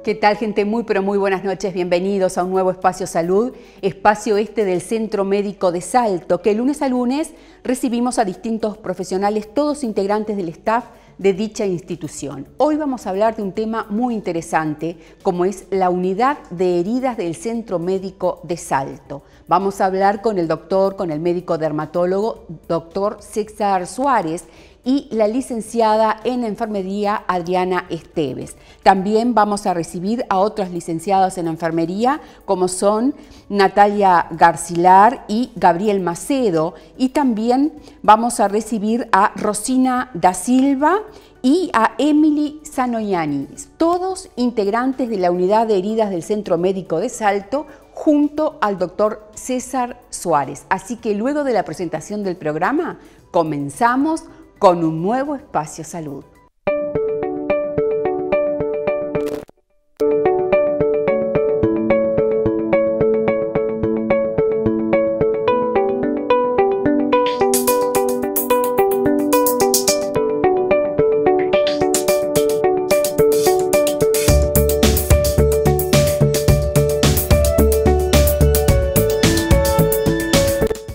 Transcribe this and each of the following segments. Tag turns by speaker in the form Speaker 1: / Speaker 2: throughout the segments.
Speaker 1: ¿Qué tal, gente? Muy pero muy buenas noches, bienvenidos a un nuevo Espacio Salud, espacio del Centro Médico de Salto, que lunes a lunes recibimos a distintos profesionales, todos integrantes del staff de dicha institución. Hoy vamos a hablar de un tema muy interesante, como es la unidad de heridas del Centro Médico de Salto. Vamos a hablar con el médico dermatólogo, doctor César Suárez, y la licenciada en enfermería Adriana Esteves. También vamos a recibir a otras licenciadas en enfermería, como son Natalia Garcilar y Gabriel Macedo, y también vamos a recibir a Rosina da Silva y a Emily Sanoyani, todos integrantes de la unidad de heridas del Centro Médico de Salto, junto al doctor César Suárez. Así que luego de la presentación del programa, comenzamos con un nuevo Espacio Salud.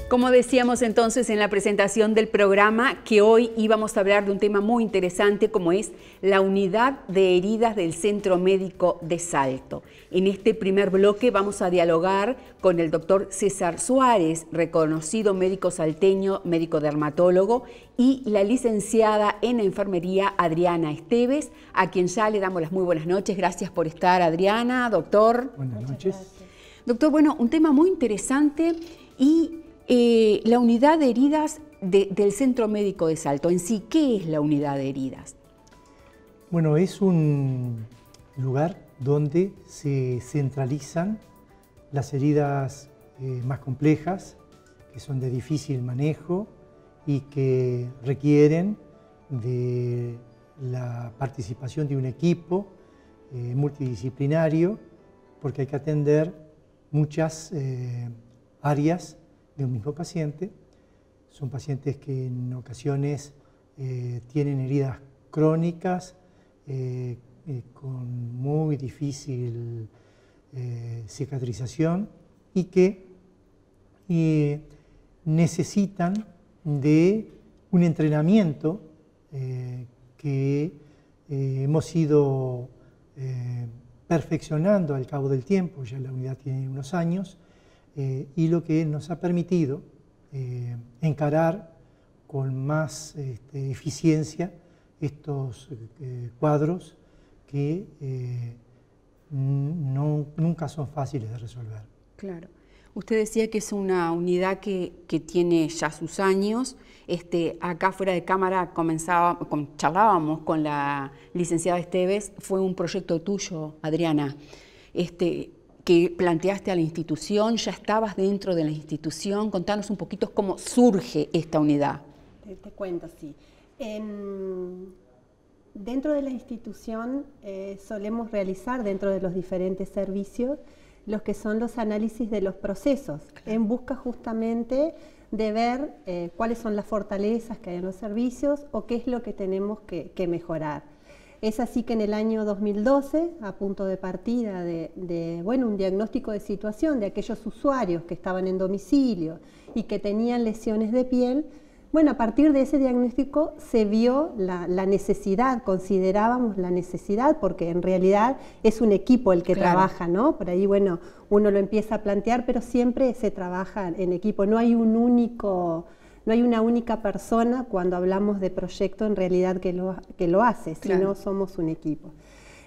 Speaker 1: Como decíamos entonces en la presentación del programa, que hoy íbamos a hablar de un tema muy interesante como es la unidad de heridas del Centro Médico de Salto. En este primer bloque vamos a dialogar con el doctor César Suárez, reconocido médico salteño, médico dermatólogo, y la licenciada en enfermería Adriana Esteves, a quien ya le damos las muy buenas noches. Gracias por estar, Adriana, doctor.
Speaker 2: Buenas noches.
Speaker 1: Doctor, bueno, un tema muy interesante y la unidad de heridas del Centro Médico de Salto. En sí, ¿qué es la unidad de heridas?
Speaker 2: Bueno, es un lugar donde se centralizan las heridas más complejas, que son de difícil manejo y que requieren de la participación de un equipo multidisciplinario, porque hay que atender muchas áreas de un mismo paciente. Son pacientes que en ocasiones tienen heridas crónicas con muy difícil cicatrización y que necesitan de un entrenamiento que hemos ido perfeccionando al cabo del tiempo. Ya la unidad tiene unos años. Y lo que nos ha permitido encarar con más eficiencia estos cuadros que nunca son fáciles de resolver.
Speaker 1: Claro. Usted decía que es una unidad que tiene ya sus años. Acá fuera de cámara charlábamos con la licenciada Esteves. Fue un proyecto tuyo, Adriana, que planteaste a la institución. Ya estabas dentro de la institución. Contanos un poquito cómo surge esta unidad.
Speaker 3: Te cuento, sí. Dentro de la institución solemos realizar dentro de los diferentes servicios los que son los análisis de los procesos, en busca justamente de ver cuáles son las fortalezas que hay en los servicios o qué es lo que tenemos que mejorar. Es así que en el año 2012, a punto de partida de un diagnóstico de situación de aquellos usuarios que estaban en domicilio y que tenían lesiones de piel, bueno, a partir de ese diagnóstico se vio la necesidad, considerábamos la necesidad, porque en realidad es un equipo el que trabaja, ¿no? Por ahí, bueno, uno lo empieza a plantear, pero siempre se trabaja en equipo, no hay una única persona cuando hablamos de proyecto en realidad que lo hace, sino somos un equipo.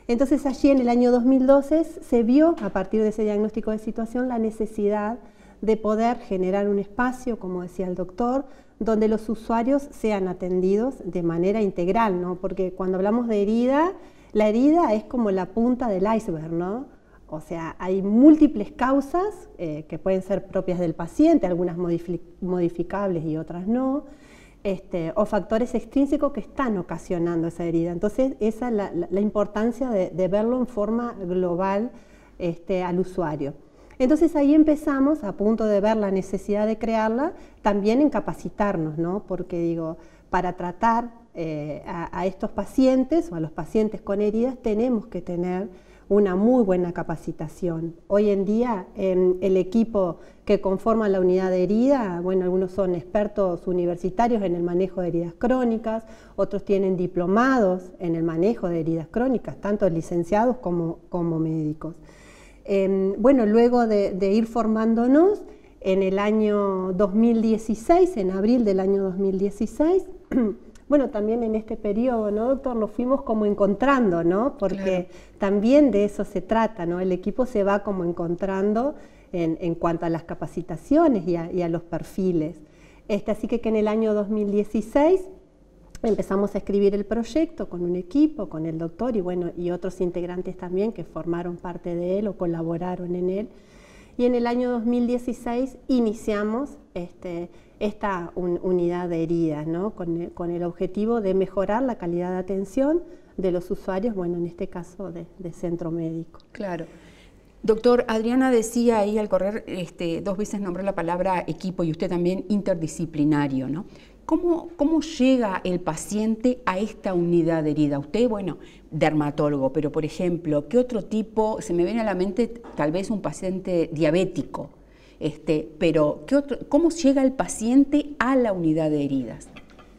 Speaker 3: Entonces allí en el año 2012 se vio, a partir de ese diagnóstico de situación, la necesidad de poder generar un espacio, como decía el doctor, donde los usuarios sean atendidos de manera integral, ¿no? Porque cuando hablamos de herida, la herida es como la punta del iceberg, ¿no? O sea, hay múltiples causas que pueden ser propias del paciente, algunas modificables y otras no, o factores extrínsecos que están ocasionando esa herida. Entonces, esa es la importancia de verlo en forma global al usuario. Entonces ahí empezamos, a punto de ver la necesidad de crearla, también en capacitarnos, ¿no? Porque digo, para tratar a estos pacientes o a los pacientes con heridas tenemos que tener una muy buena capacitación. Hoy en día el equipo que conforma la unidad de herida, bueno, algunos son expertos universitarios en el manejo de heridas crónicas, otros tienen diplomados en el manejo de heridas crónicas, tanto licenciados como médicos. Bueno, luego de ir formándonos, en el año 2016, en abril del año 2016, bueno, también en este periodo, ¿no, doctor? Nos fuimos como encontrando, ¿no? Porque también de eso se trata, ¿no? El equipo se va como encontrando en cuanto a las capacitaciones y a los perfiles. Así que en el año 2016 empezamos a escribir el proyecto con un equipo, con el doctor y, bueno, y otros integrantes también que formaron parte de él o colaboraron en él. Y en el año 2016 iniciamos esta unidad de heridas, ¿no? Con el objetivo de mejorar la calidad de atención de los usuarios, bueno, en este caso de centro médico.
Speaker 1: Claro. Doctor, Adriana decía ahí al correr, 2 veces nombró la palabra equipo y usted también interdisciplinario, ¿no? ¿Cómo llega el paciente a esta unidad de herida? Usted, bueno, dermatólogo, pero por ejemplo, ¿qué otro tipo? Se me viene a la mente tal vez un paciente diabético, pero ¿cómo llega el paciente a la unidad de heridas?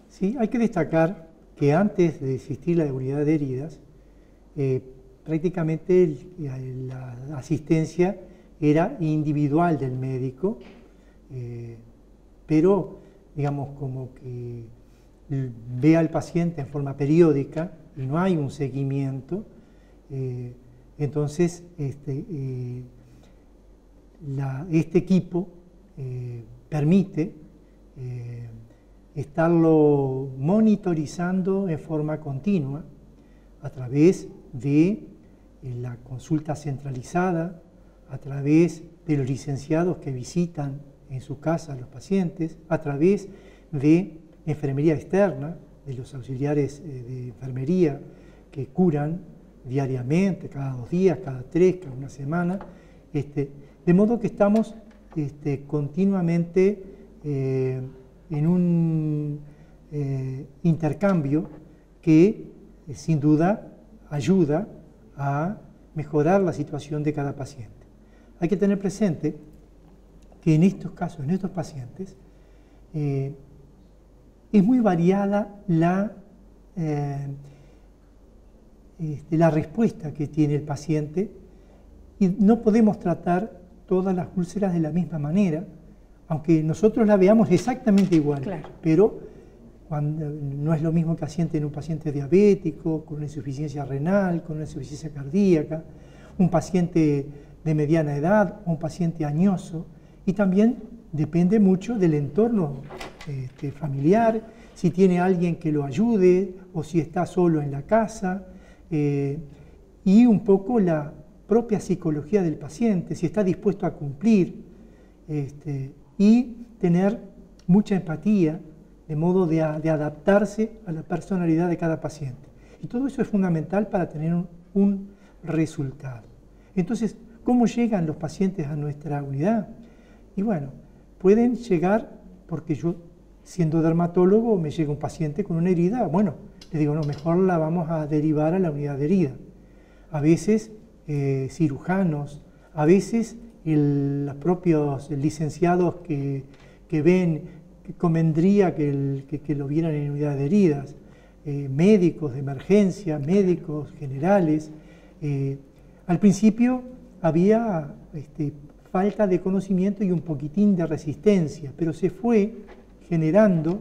Speaker 2: Sí, hay que destacar que antes de existir la unidad de heridas, prácticamente la asistencia era individual del médico, pero digamos como que ve al paciente en forma periódica y no hay un seguimiento, entonces este equipo permite estarlo monitorizando en forma continua a través de la consulta centralizada, a través de los licenciados que visitan en su casa a los pacientes, a través de enfermería externa, de los auxiliares de enfermería que curan diariamente, cada 2 días, cada 3, cada 1 semana, de modo que estamos continuamente en un intercambio que sin duda ayuda a mejorar la situación de cada paciente. Hay que tener presente que en estos casos, en estos pacientes, es muy variada la respuesta que tiene el paciente y no podemos tratar todas las úlceras de la misma manera, aunque nosotros la veamos exactamente igual, claro. Pero no es lo mismo que asiente en un paciente diabético, con una insuficiencia renal, con una insuficiencia cardíaca, un paciente de mediana edad, un paciente añoso, y también depende mucho del entorno familiar, si tiene alguien que lo ayude o si está solo en la casa, y un poco la propia psicología del paciente, si está dispuesto a cumplir, y tener mucha empatía, de modo de adaptarse a la personalidad de cada paciente. Y todo eso es fundamental para tener un resultado. Entonces, ¿cómo llegan los pacientes a nuestra unidad? Y bueno, pueden llegar, porque yo, siendo dermatólogo, me llega un paciente con una herida, bueno, le digo, no, mejor la vamos a derivar a la unidad de herida. A veces cirujanos, a veces los propios licenciados que ven que convendría que lo vieran en unidad de heridas, médicos de emergencia, médicos generales. Al principio había falta de conocimiento y un poquitín de resistencia, pero se fue generando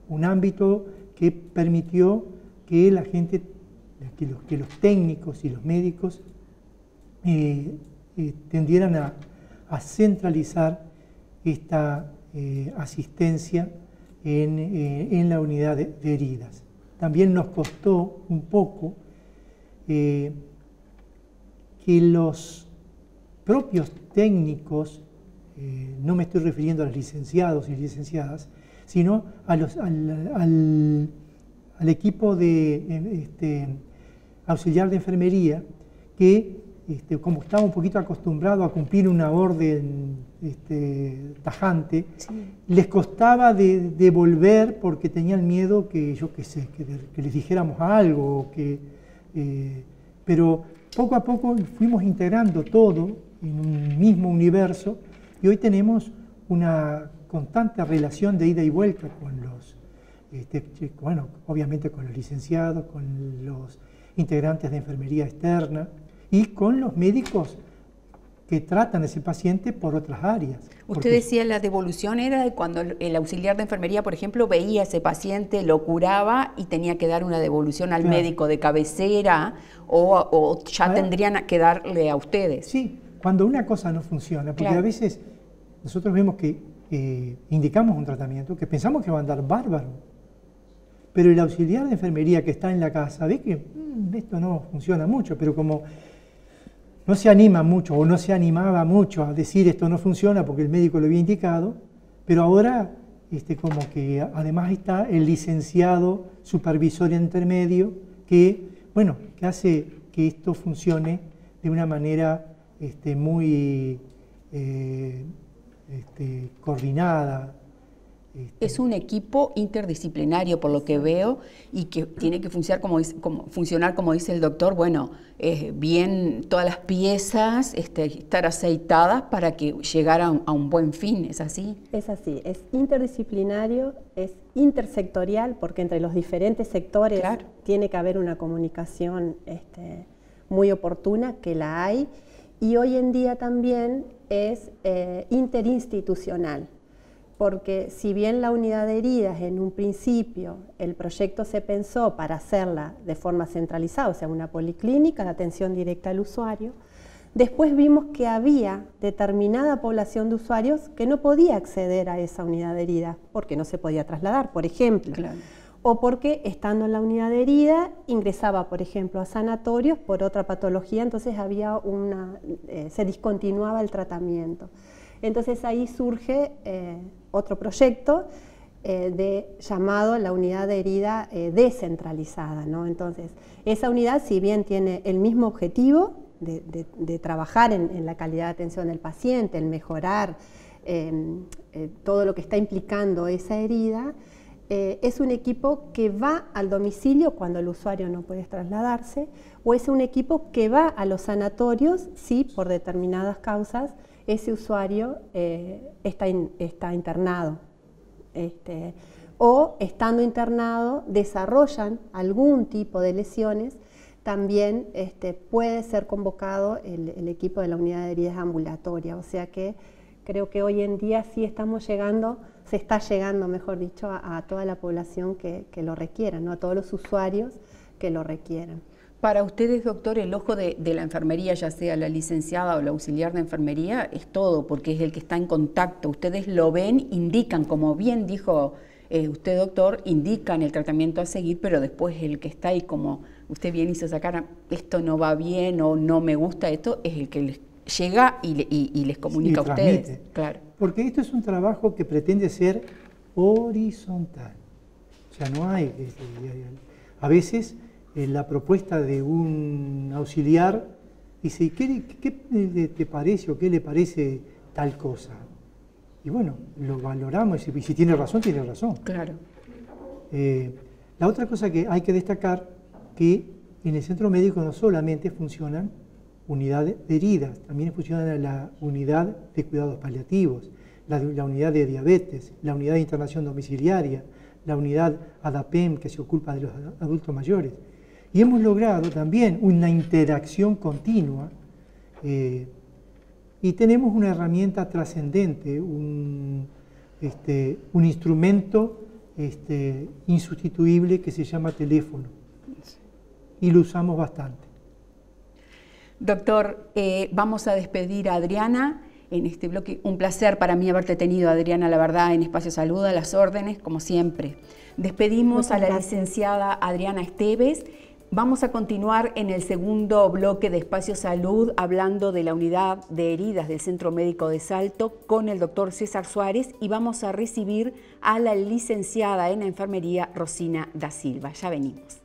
Speaker 2: un ámbito que permitió que la gente, que los técnicos y los médicos tendieran a centralizar esta asistencia en la unidad de heridas. También nos costó un poco que los propios técnicos, no me estoy refiriendo a los licenciados y licenciadas, sino al equipo de auxiliar de enfermería, que como estaba un poquito acostumbrado a cumplir una orden tajante, sí, les costaba devolver porque tenían miedo que, yo qué sé, que les dijéramos algo, pero poco a poco fuimos integrando todo en un mismo universo y hoy tenemos una constante relación de ida y vuelta con los, bueno, obviamente con los licenciados, con los integrantes de enfermería externa y con los médicos que tratan a ese paciente por otras áreas.
Speaker 1: Usted decía la devolución era de cuando el auxiliar de enfermería, por ejemplo, veía a ese paciente, lo curaba y tenía que dar una devolución al médico de cabecera o ya tendrían que darle a ustedes.
Speaker 2: Sí, cuando una cosa no funciona, porque a veces nosotros vemos que indicamos un tratamiento que pensamos que va a andar bárbaro, pero el auxiliar de enfermería que está en la casa ve que esto no funciona mucho, pero como no se anima mucho o no se animaba mucho a decir esto no funciona porque el médico lo había indicado, pero ahora como que además está el licenciado supervisor intermedio que, bueno, que hace que esto funcione de una manera muy coordinada.
Speaker 1: Es un equipo interdisciplinario, por lo que veo, y que tiene que funcionar como dice el doctor, bueno, bien todas las piezas, estar aceitadas para que llegaran a un buen fin, ¿es así?
Speaker 3: Es así, es interdisciplinario, es intersectorial, porque entre los diferentes sectores tiene que haber una comunicación muy oportuna, que la hay, y hoy en día también es interinstitucional. Porque si bien la unidad de heridas en un principio el proyecto se pensó para hacerla de forma centralizada, o sea, una policlínica de atención directa al usuario, después vimos que había determinada población de usuarios que no podía acceder a esa unidad de heridas porque no se podía trasladar, por ejemplo, o porque estando en la unidad de herida ingresaba, por ejemplo, a sanatorios por otra patología, entonces había se discontinuaba el tratamiento. Entonces ahí surge otro proyecto llamado la unidad de herida descentralizada, ¿no? Entonces, esa unidad, si bien tiene el mismo objetivo de trabajar en la calidad de atención del paciente, en mejorar todo lo que está implicando esa herida, es un equipo que va al domicilio cuando el usuario no puede trasladarse, o es un equipo que va a los sanatorios si por determinadas causas ese usuario está internado. O estando internado desarrollan algún tipo de lesiones, también puede ser convocado el equipo de la unidad de heridas ambulatoria. O sea que creo que hoy en día sí se está llegando, mejor dicho, a toda la población que lo requiera, ¿no? A todos los usuarios que lo requieran.
Speaker 1: Para ustedes, doctor, el ojo de la enfermería, ya sea la licenciada o la auxiliar de enfermería, es todo, porque es el que está en contacto. Ustedes lo ven, indican, como bien dijo usted, doctor, indican el tratamiento a seguir, pero después el que está ahí, como usted bien hizo sacar, esto no va bien o no me gusta esto, es el que les llega y les comunica a ustedes. Claro.
Speaker 2: Porque esto es un trabajo que pretende ser horizontal. O sea, no hay... a veces... la propuesta de un auxiliar dice, ¿qué te parece o qué le parece tal cosa? Y bueno, lo valoramos y si tiene razón, tiene razón.
Speaker 1: Claro.
Speaker 2: La otra cosa que hay que destacar, que en el centro médico no solamente funcionan unidades de heridas, también funciona la unidad de cuidados paliativos, la unidad de diabetes, la unidad de internación domiciliaria, la unidad ADAPEM que se ocupa de los adultos mayores. Y hemos logrado también una interacción continua y tenemos una herramienta trascendente, un instrumento insustituible que se llama teléfono y lo usamos bastante.
Speaker 1: Doctor, vamos a despedir a Adriana en este bloque. Un placer para mí haberte tenido, Adriana, la verdad, en Espacio Salud, a las órdenes, como siempre. Despedimos a la licenciada Adriana Esteves. Vamos a continuar en el segundo bloque de Espacio Salud hablando de la unidad de heridas del Centro Médico de Salto con el doctor César Suárez y vamos a recibir a la licenciada en enfermería Rosina da Silva. Ya venimos.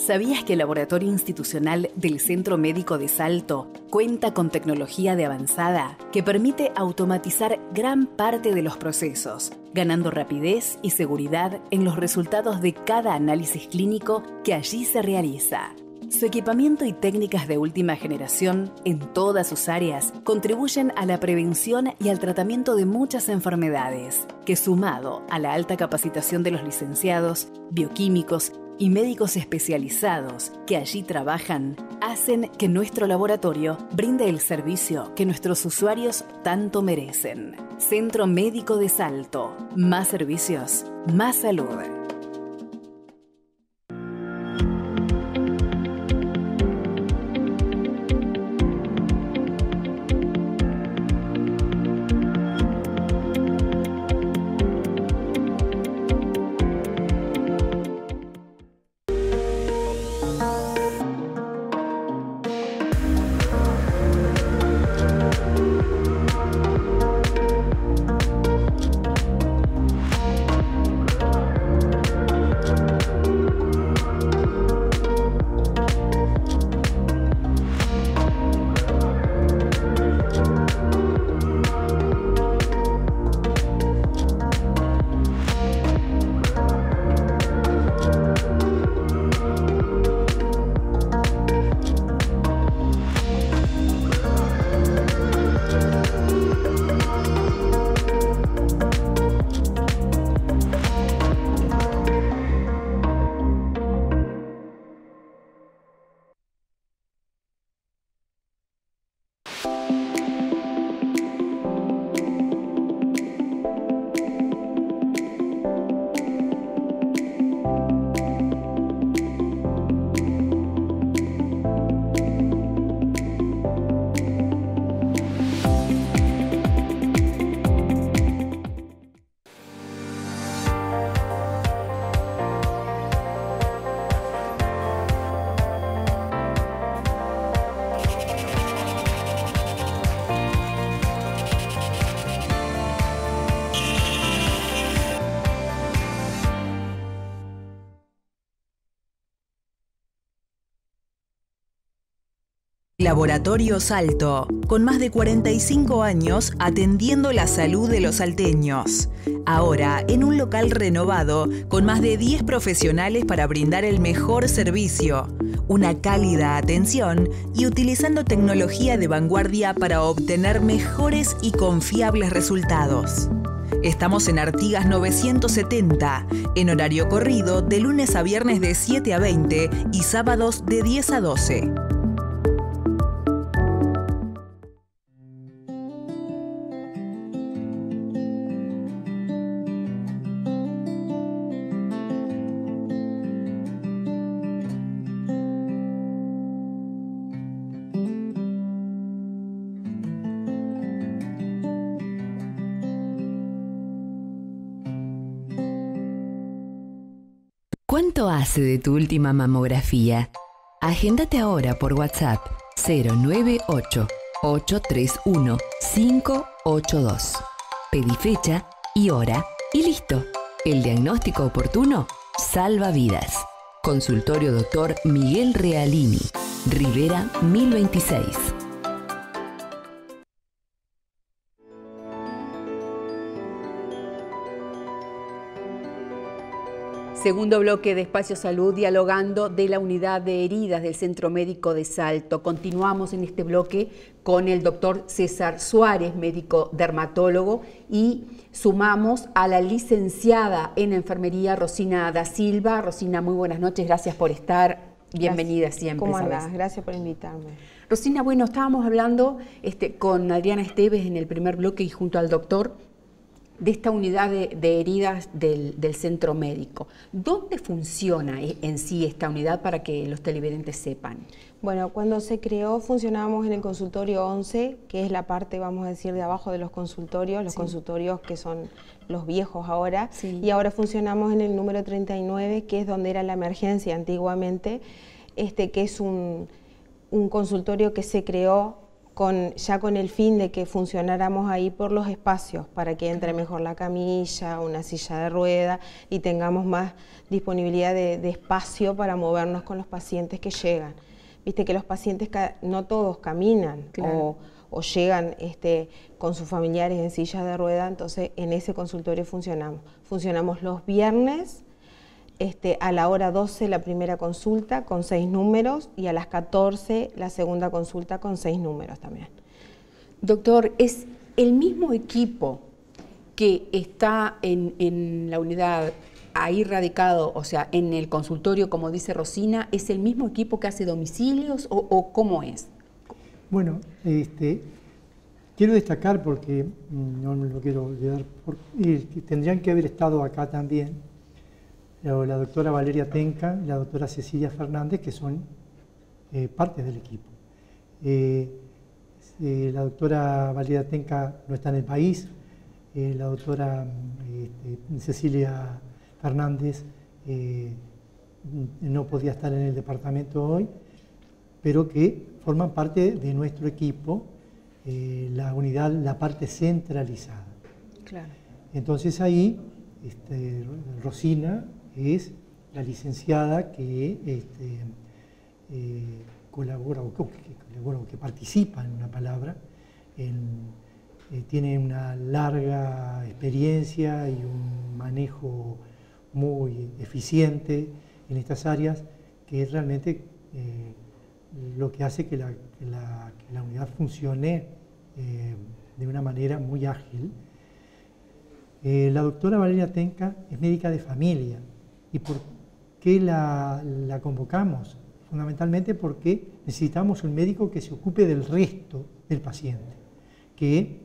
Speaker 4: ¿Sabías que el laboratorio institucional del Centro Médico de Salto cuenta con tecnología de avanzada que permite automatizar gran parte de los procesos, ganando rapidez y seguridad en los resultados de cada análisis clínico que allí se realiza? Su equipamiento y técnicas de última generación en todas sus áreas contribuyen a la prevención y al tratamiento de muchas enfermedades, que sumado a la alta capacitación de los licenciados, bioquímicos y médicos especializados que allí trabajan, hacen que nuestro laboratorio brinde el servicio que nuestros usuarios tanto merecen. Centro Médico de Salto. Más servicios, más salud.
Speaker 5: Laboratorio Salto, con más de 45 años atendiendo la salud de los salteños. Ahora en un local renovado con más de 10 profesionales para brindar el mejor servicio, una cálida atención y utilizando tecnología de vanguardia para obtener mejores y confiables resultados. Estamos en Artigas 970, en horario corrido de lunes a viernes de 7 a 20 y sábados de 10 a 12.
Speaker 6: ¿Cuánto hace de tu última mamografía? Agéndate ahora por WhatsApp 098-831-582. Pedí fecha y hora y listo. El diagnóstico oportuno salva vidas. Consultorio Dr. Miguel Realini, Rivera 1026.
Speaker 1: Segundo bloque de Espacio Salud, dialogando de la unidad de heridas del Centro Médico de Salto. Continuamos en este bloque con el doctor César Suárez, médico dermatólogo, y sumamos a la licenciada en enfermería Rosina da Silva. Rosina, muy buenas noches, gracias por estar. Bienvenida
Speaker 7: Gracias.
Speaker 1: siempre.
Speaker 7: ¿Cómo
Speaker 1: ¿sabes?
Speaker 7: andás? Gracias por invitarme.
Speaker 1: Rosina, bueno, estábamos hablando con Adriana Esteves en el primer bloque y junto al doctor de esta unidad de heridas del centro médico. ¿Dónde funciona en sí esta unidad para que los televidentes sepan?
Speaker 7: Bueno, cuando se creó funcionábamos en el consultorio 11, que es la parte, vamos a decir, de abajo de los consultorios consultorios que son los viejos ahora, y ahora funcionamos en el número 39, que es donde era la emergencia antiguamente, que es un consultorio que se creó ya con el fin de que funcionáramos ahí por los espacios, para que entre mejor la camilla, una silla de rueda y tengamos más disponibilidad de espacio para movernos con los pacientes que llegan. Viste que los pacientes no todos caminan, claro, o llegan con sus familiares en sillas de rueda, entonces en ese consultorio funcionamos. Funcionamos los viernes, a la hora 12 la primera consulta con 6 números y a las 14 la segunda consulta con 6 números también.
Speaker 1: Doctor, ¿es el mismo equipo que está en la unidad ahí radicado, o sea, en el consultorio, como dice Rosina, es el mismo equipo que hace domicilios o cómo es?
Speaker 2: Bueno, quiero destacar, porque no me lo quiero olvidar, tendrían que haber estado acá también la doctora Valeria Tenca y la doctora Cecilia Fernández, que son parte del equipo. La doctora Valeria Tenca no está en el país, la doctora Cecilia Fernández no podía estar en el departamento hoy, pero que forman parte de nuestro equipo, la unidad, la parte centralizada. Claro. Entonces ahí Rosina es la licenciada que colabora o que participa, en una palabra, tiene una larga experiencia y un manejo muy eficiente en estas áreas, que es realmente lo que hace que la unidad funcione de una manera muy ágil. La doctora Valeria Tenca es médica de familia. ¿Y por qué la convocamos? Fundamentalmente porque necesitamos un médico que se ocupe del resto del paciente, que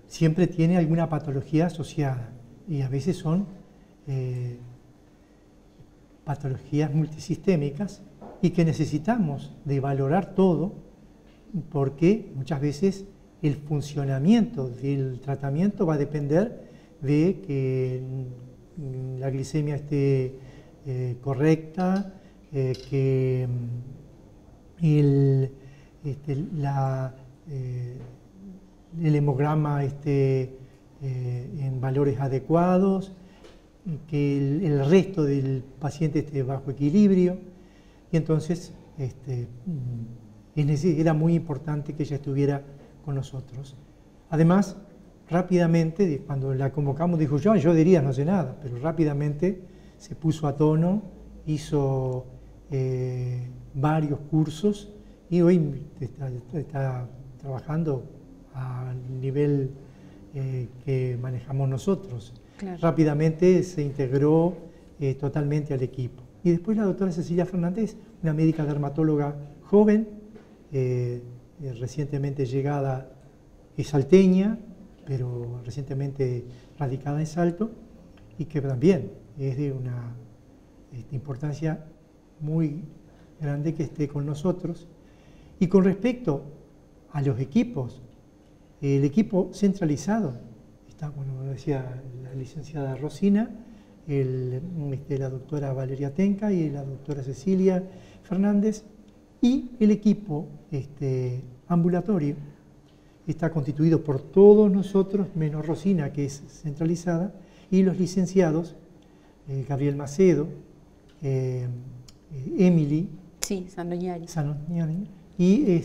Speaker 2: siempre tiene alguna patología asociada y a veces son patologías multisistémicas y que necesitamos de valorar todo, porque muchas veces el funcionamiento del tratamiento va a depender de que la glicemia esté correcta, que el hemograma esté en valores adecuados, que el resto del paciente esté bajo equilibrio, y entonces era muy importante que ella estuviera con nosotros. Además, rápidamente, cuando la convocamos, dijo yo diría no sé nada, pero rápidamente se puso a tono, hizo varios cursos y hoy está trabajando al nivel que manejamos nosotros. Claro. Rápidamente se integró totalmente al equipo. Y después la doctora Cecilia Fernández, una médica dermatóloga joven, recientemente llegada, es salteña, pero recientemente radicada en Salto, y que también es de una importancia muy grande que esté con nosotros. Y con respecto a los equipos, el equipo centralizado está, como decía la licenciada Rosina, la doctora Valeria Tenca y la doctora Cecilia Fernández, y el equipo ambulatorio está constituido por todos nosotros, menos Rosina, que es centralizada, y los licenciados, Gabriel Macedo, Emily
Speaker 1: Sandoñari,
Speaker 2: y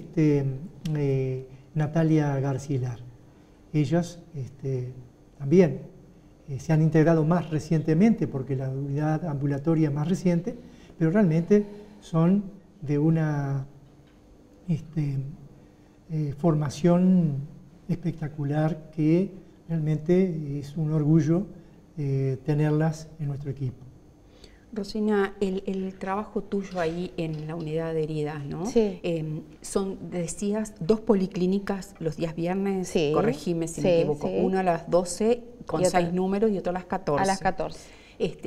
Speaker 2: Natalia Garcilar. Ellas también se han integrado más recientemente, porque la unidad ambulatoria es más reciente, pero realmente son de una formación espectacular, que realmente es un orgullo tenerlas en nuestro equipo.
Speaker 1: Rosina, el trabajo tuyo ahí en la unidad de heridas, ¿no?
Speaker 7: Sí.
Speaker 1: Son, decías, 2 policlínicas los días viernes,
Speaker 7: sí,
Speaker 1: corregime si me equivoco,
Speaker 7: sí.
Speaker 1: Una a las 12 con 6 números y otra a las 14.
Speaker 7: A las 14.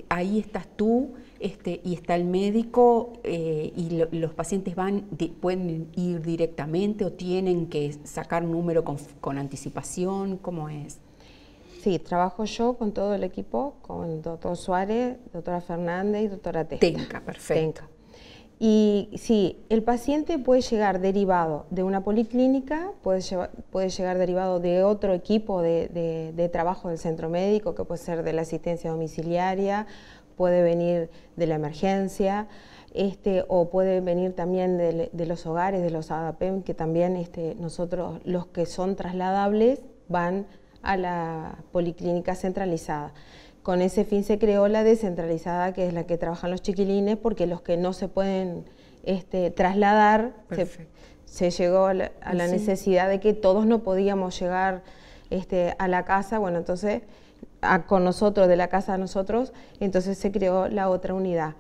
Speaker 1: Ahí estás tú, y está el médico, y los pacientes pueden ir directamente o tienen que sacar número con anticipación, ¿cómo es?
Speaker 7: Sí, trabajo yo con todo el equipo, con el doctor Suárez, doctora Fernández y doctora Tenca.
Speaker 1: Tenca, perfecto.
Speaker 7: Y sí, el paciente puede llegar derivado de una policlínica, puede llegar derivado de otro equipo de trabajo del centro médico, que puede ser de la asistencia domiciliaria, puede venir de la emergencia, o puede venir también de los hogares, de los ADAPEM, que también nosotros, los que son trasladables, van a la policlínica centralizada. Con ese fin se creó la descentralizada, que es la que trabajan los chiquilines, porque los que no se pueden trasladar, se llegó a la necesidad de que todos no podíamos llegar a la casa, bueno, entonces con nosotros, de la casa a nosotros, entonces se creó la otra unidad.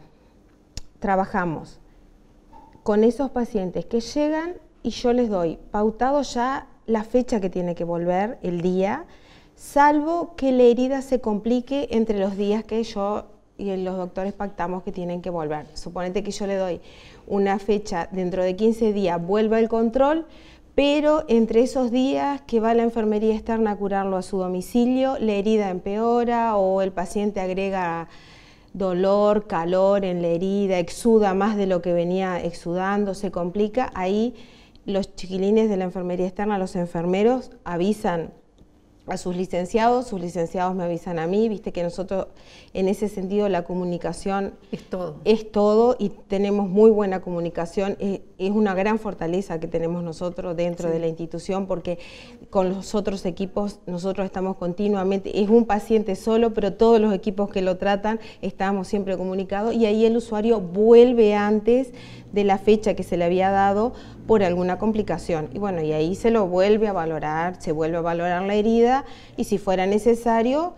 Speaker 7: Trabajamos con esos pacientes que llegan y yo les doy pautado ya la fecha que tiene que volver, el día, salvo que la herida se complique entre los días que yo y los doctores pactamos que tienen que volver. Suponete que yo le doy una fecha, dentro de 15 días vuelva el control, pero entre esos días que va la enfermería externa a curarlo a su domicilio, la herida empeora o el paciente agrega dolor, calor en la herida, exuda más de lo que venía exudando, se complica, ahí los chiquilines de la enfermería externa, los enfermeros, avisan a sus licenciados me avisan a mí, viste que nosotros en ese sentido la comunicación es todo y tenemos muy buena comunicación, es una gran fortaleza que tenemos nosotros dentro de la institución, porque con los otros equipos nosotros estamos continuamente, es un paciente solo, pero todos los equipos que lo tratan estamos siempre comunicados y ahí el usuario vuelve antes de la fecha que se le había dado por alguna complicación. Y bueno, y ahí se lo vuelve a valorar, se vuelve a valorar la herida y si fuera necesario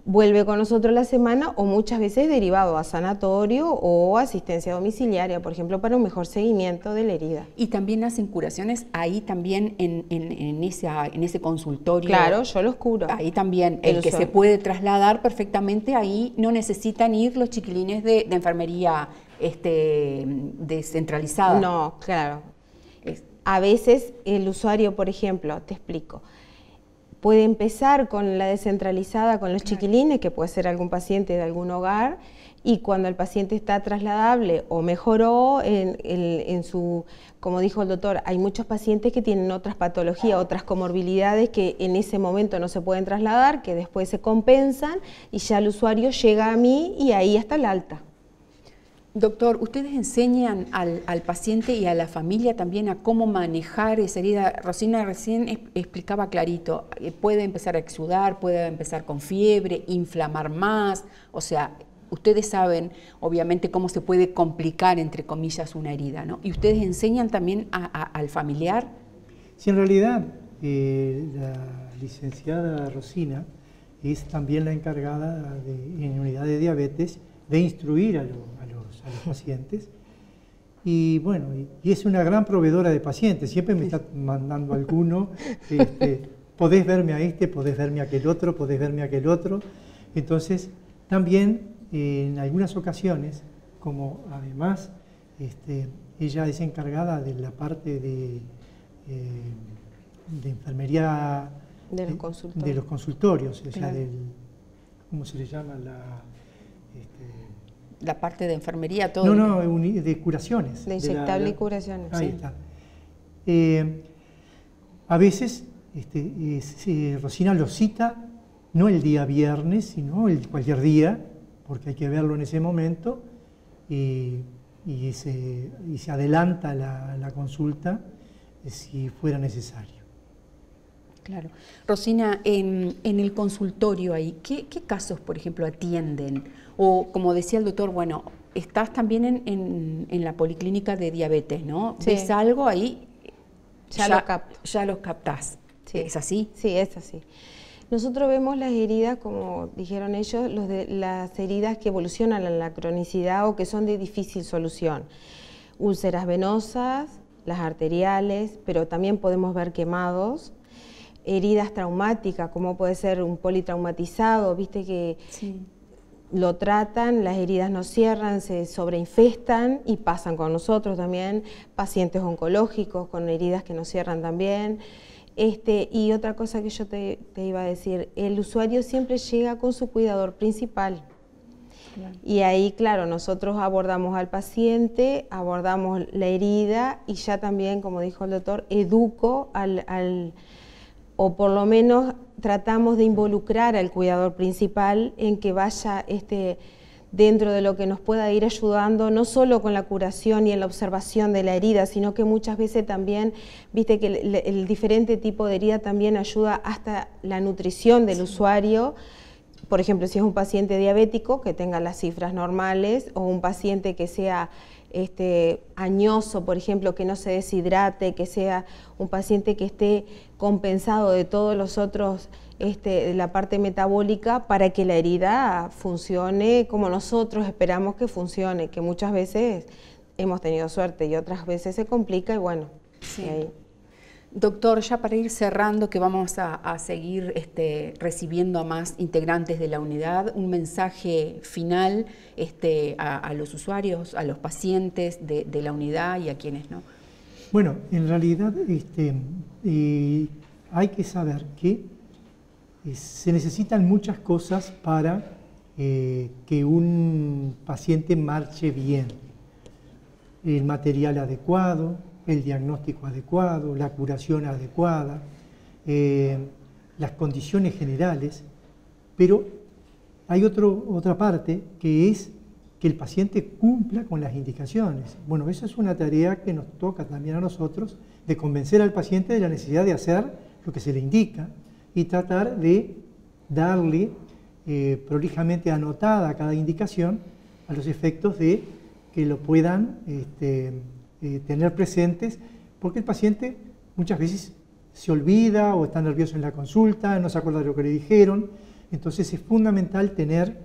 Speaker 7: vuelve con nosotros la semana o muchas veces derivado a sanatorio o asistencia domiciliaria, por ejemplo, para un mejor seguimiento de la herida.
Speaker 1: ¿Y también hacen curaciones ahí también en ese consultorio?
Speaker 7: Claro, yo los curo.
Speaker 1: Ahí también, el que se puede trasladar perfectamente, ahí no necesitan ir los chiquilines de enfermería descentralizada.
Speaker 7: No, claro. A veces el usuario, por ejemplo, te explico, puede empezar con la descentralizada con los chiquilines, que puede ser algún paciente de algún hogar, y cuando el paciente está trasladable o mejoró en su, como dijo el doctor, hay muchos pacientes que tienen otras patologías, otras comorbilidades que en ese momento no se pueden trasladar, que después se compensan y ya el usuario llega a mí y ahí está el alta.
Speaker 1: Doctor, ¿ustedes enseñan al paciente y a la familia también a cómo manejar esa herida? Rosina recién explicaba clarito, puede empezar a exudar, puede empezar con fiebre, inflamar más, o sea, ustedes saben obviamente cómo se puede complicar, entre comillas, una herida, ¿no? ¿Y ustedes enseñan también al familiar?
Speaker 2: Sí, en realidad la licenciada Rosina es también la encargada en unidad de diabetes de instruir a los pacientes y bueno, y es una gran proveedora de pacientes, siempre me está mandando alguno, podés verme a podés verme a aquel otro, entonces también en algunas ocasiones, como además ella es encargada de la parte de enfermería
Speaker 7: de los
Speaker 2: consultorios, o sea,
Speaker 1: claro.
Speaker 2: ¿Cómo se le llama?
Speaker 1: La parte de enfermería, todo.
Speaker 2: No, de curaciones.
Speaker 7: De inyectable y curaciones.
Speaker 2: Ahí
Speaker 7: sí.
Speaker 2: está. A veces Rosina lo cita, no el día viernes, sino cualquier día, porque hay que verlo en ese momento, y se adelanta la consulta si fuera necesario.
Speaker 1: Claro. Rosina, en el consultorio ahí, ¿qué casos, por ejemplo, atienden? O, como decía el doctor, bueno, estás también en la policlínica de diabetes, ¿no?
Speaker 7: Sí.
Speaker 1: ¿Ves algo ahí?
Speaker 7: Ya lo capto.
Speaker 1: Ya los captás.
Speaker 7: Sí.
Speaker 1: ¿Es así?
Speaker 7: Sí, es así. Nosotros vemos las heridas, como dijeron ellos, las heridas que evolucionan a la cronicidad o que son de difícil solución. Úlceras venosas, las arteriales, pero también podemos ver quemados. Heridas traumáticas, como puede ser un politraumatizado, viste que
Speaker 1: Sí.
Speaker 7: lo tratan, las heridas no cierran, se sobreinfestan y pasan con nosotros también, pacientes oncológicos con heridas que no cierran también. Y otra cosa que yo te iba a decir, el usuario siempre llega con su cuidador principal. Y ahí, claro, nosotros abordamos al paciente, abordamos la herida y ya también, como dijo el doctor, educo o por lo menos tratamos de involucrar al cuidador principal en que vaya dentro de lo que nos pueda ir ayudando, no solo con la curación y en la observación de la herida, sino que muchas veces también, viste que el diferente tipo de herida también ayuda hasta la nutrición del usuario. Por ejemplo, si es un paciente diabético, que tenga las cifras normales, o un paciente que sea añoso, por ejemplo, que no se deshidrate, que sea un paciente que esté compensado de todos los otros, de la parte metabólica, para que la herida funcione como nosotros esperamos que funcione, que muchas veces hemos tenido suerte y otras veces se complica y bueno.
Speaker 1: Sí.
Speaker 7: Y ahí.
Speaker 1: Doctor, ya para ir cerrando, que vamos a seguir recibiendo a más integrantes de la unidad, un mensaje final a los usuarios, a los pacientes de la unidad y a quienes no.
Speaker 2: Bueno, en realidad hay que saber que se necesitan muchas cosas para que un paciente marche bien. El material adecuado, el diagnóstico adecuado, la curación adecuada, las condiciones generales, pero hay otra parte que es que el paciente cumpla con las indicaciones. Bueno, esa es una tarea que nos toca también a nosotros, de convencer al paciente de la necesidad de hacer lo que se le indica y tratar de darle prolijamente anotada cada indicación a los efectos de que lo puedan tener presentes, porque el paciente muchas veces se olvida o está nervioso en la consulta, no se acuerda de lo que le dijeron. Entonces es fundamental tener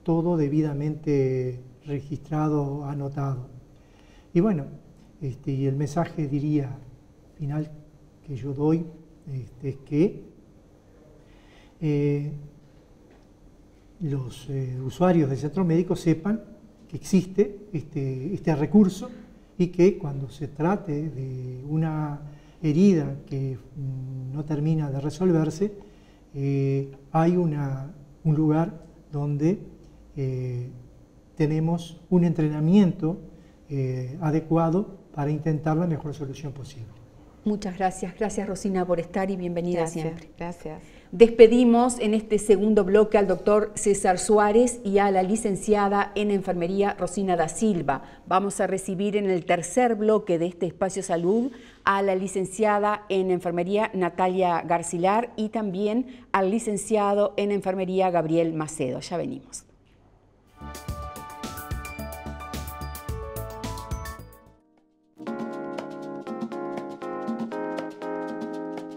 Speaker 2: todo debidamente registrado, anotado. Y bueno, y el mensaje, diría, final que yo doy es que los usuarios del centro médico sepan que existe este recurso y que cuando se trate de una herida que no termina de resolverse, hay un lugar donde tenemos un entrenamiento adecuado para intentar la mejor solución posible.
Speaker 1: Muchas gracias. Gracias, Rosina, por estar y bienvenida siempre.
Speaker 7: Gracias.
Speaker 1: Despedimos en este segundo bloque al doctor César Suárez y a la licenciada en Enfermería Rosina da Silva. Vamos a recibir en el tercer bloque de este espacio salud a la licenciada en Enfermería Natalia Garcilar y también al licenciado en Enfermería Gabriel Macedo. Ya venimos.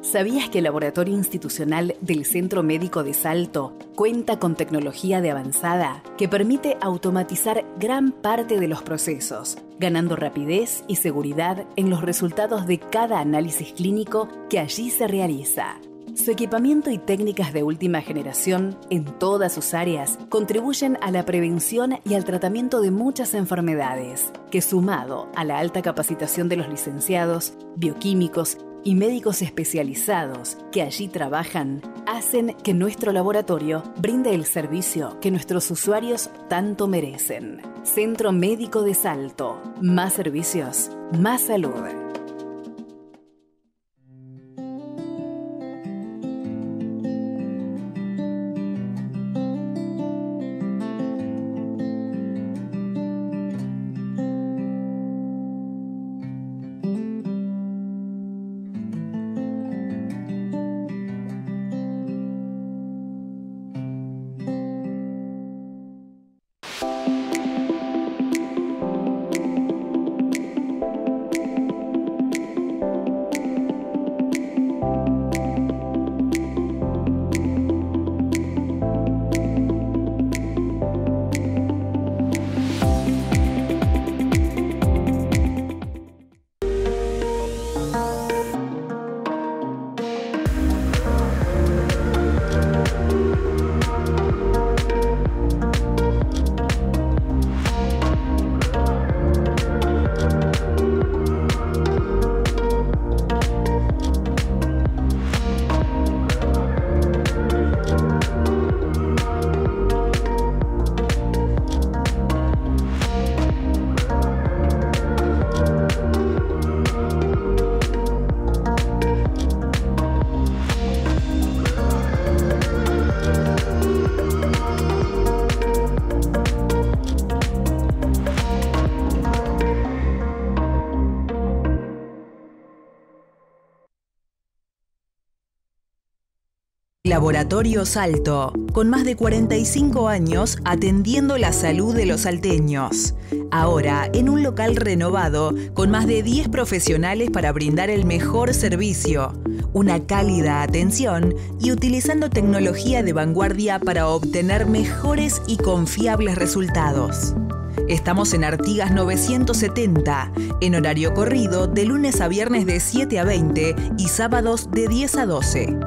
Speaker 4: ¿Sabías que el Laboratorio Institucional del Centro Médico de Salto cuenta con tecnología de avanzada que permite automatizar gran parte de los procesos, ganando rapidez y seguridad en los resultados de cada análisis clínico que allí se realiza? Su equipamiento y técnicas de última generación en todas sus áreas contribuyen a la prevención y al tratamiento de muchas enfermedades, que sumado a la alta capacitación de los licenciados, bioquímicos y médicos especializados que allí trabajan, hacen que nuestro laboratorio brinde el servicio que nuestros usuarios tanto merecen. Centro Médico de Salto. Más servicios, más salud.
Speaker 5: Laboratorio Salto, con más de 45 años atendiendo la salud de los salteños. Ahora, en un local renovado, con más de 10 profesionales para brindar el mejor servicio, una cálida atención y utilizando tecnología de vanguardia para obtener mejores y confiables resultados. Estamos en Artigas 970, en horario corrido de lunes a viernes de 7 a 20 y sábados de 10 a 12.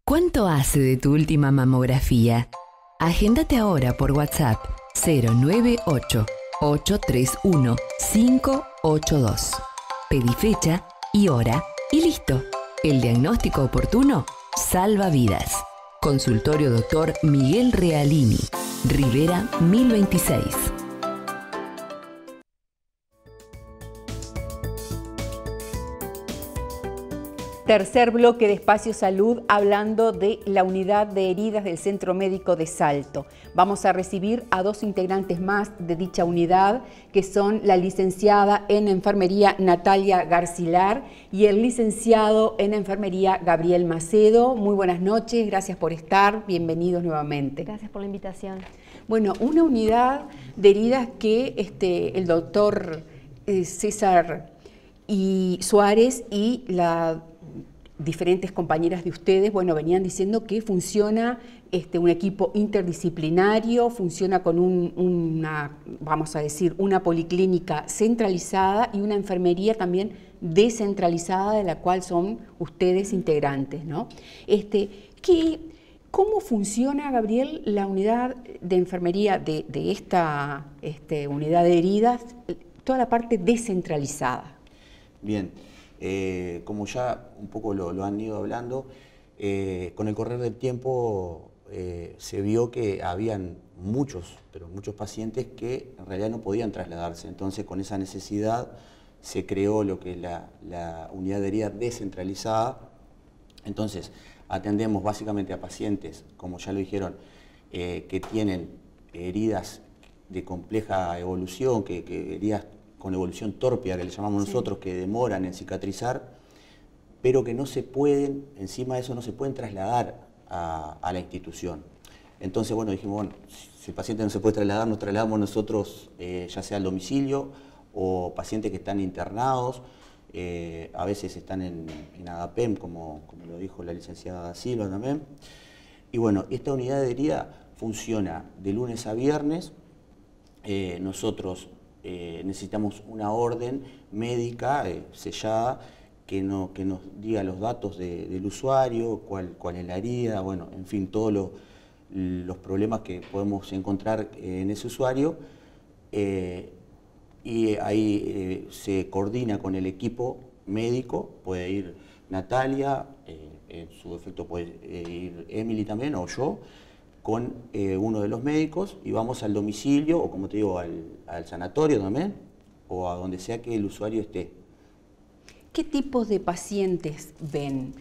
Speaker 6: ¿Cuánto hace de tu última mamografía? Agéndate ahora por WhatsApp 098-831-582. Pedí fecha y hora y listo. El diagnóstico oportuno salva vidas. Consultorio Dr. Miguel Realini, Rivera 1026.
Speaker 1: Tercer bloque de Espacio Salud, hablando de la unidad de heridas del Centro Médico de Salto. Vamos a recibir a dos integrantes más de dicha unidad, que son la licenciada en Enfermería Natalia Garcilar y el licenciado en Enfermería Gabriel Macedo. Muy buenas noches, gracias por estar, bienvenidos nuevamente.
Speaker 8: Gracias por la invitación.
Speaker 1: Bueno, una unidad de heridas que el doctor César y Suárez y las diferentes compañeras de ustedes, bueno, venían diciendo que funciona un equipo interdisciplinario, funciona con una policlínica centralizada y una enfermería también descentralizada, de la cual son ustedes integrantes, ¿no? ¿Cómo funciona, Gabriel, la unidad de enfermería de esta unidad de heridas, toda la parte descentralizada?
Speaker 9: Bien, como ya un poco lo han ido hablando, con el correr del tiempo se vio que habían muchos pacientes que en realidad no podían trasladarse. Entonces, con esa necesidad se creó lo que es la unidad de heridas descentralizada. Entonces, atendemos básicamente a pacientes, como ya lo dijeron, que tienen heridas de compleja evolución, que heridas con evolución tórpida, que le llamamos nosotros, que demoran en cicatrizar, pero que no se pueden, encima de eso, no se pueden trasladar a la institución. Entonces, bueno, dijimos, bueno, si el paciente no se puede trasladar, nos trasladamos nosotros, ya sea al domicilio, o pacientes que están internados, a veces están en ADAPEM, como lo dijo la licenciada Silva también. Y bueno, esta unidad de herida funciona de lunes a viernes. Nosotros necesitamos una orden médica sellada que nos diga los datos del usuario, cuál es la herida, bueno, en fin, todos los problemas que podemos encontrar en ese usuario, y ahí se coordina con el equipo médico, puede ir Natalia, en su defecto puede ir Emily también, o yo, con uno de los médicos, y vamos al domicilio, o como te digo, al sanatorio también, o a donde sea que el usuario esté.
Speaker 1: ¿Qué tipos de pacientes ven?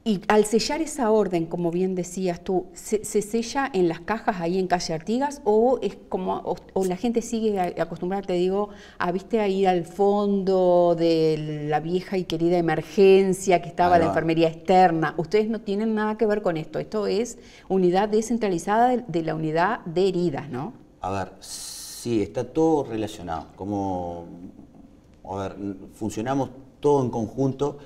Speaker 1: Y al sellar esa orden, como bien decías tú, ¿se sella en las cajas ahí en calle Artigas o es o la gente sigue acostumbrada, te digo, a ir al fondo de la vieja y querida emergencia que estaba la enfermería externa? Ustedes no tienen nada que ver con esto. Esto es unidad descentralizada de la unidad de heridas, ¿no?
Speaker 9: A ver, sí, está todo relacionado. Funcionamos todo en conjunto.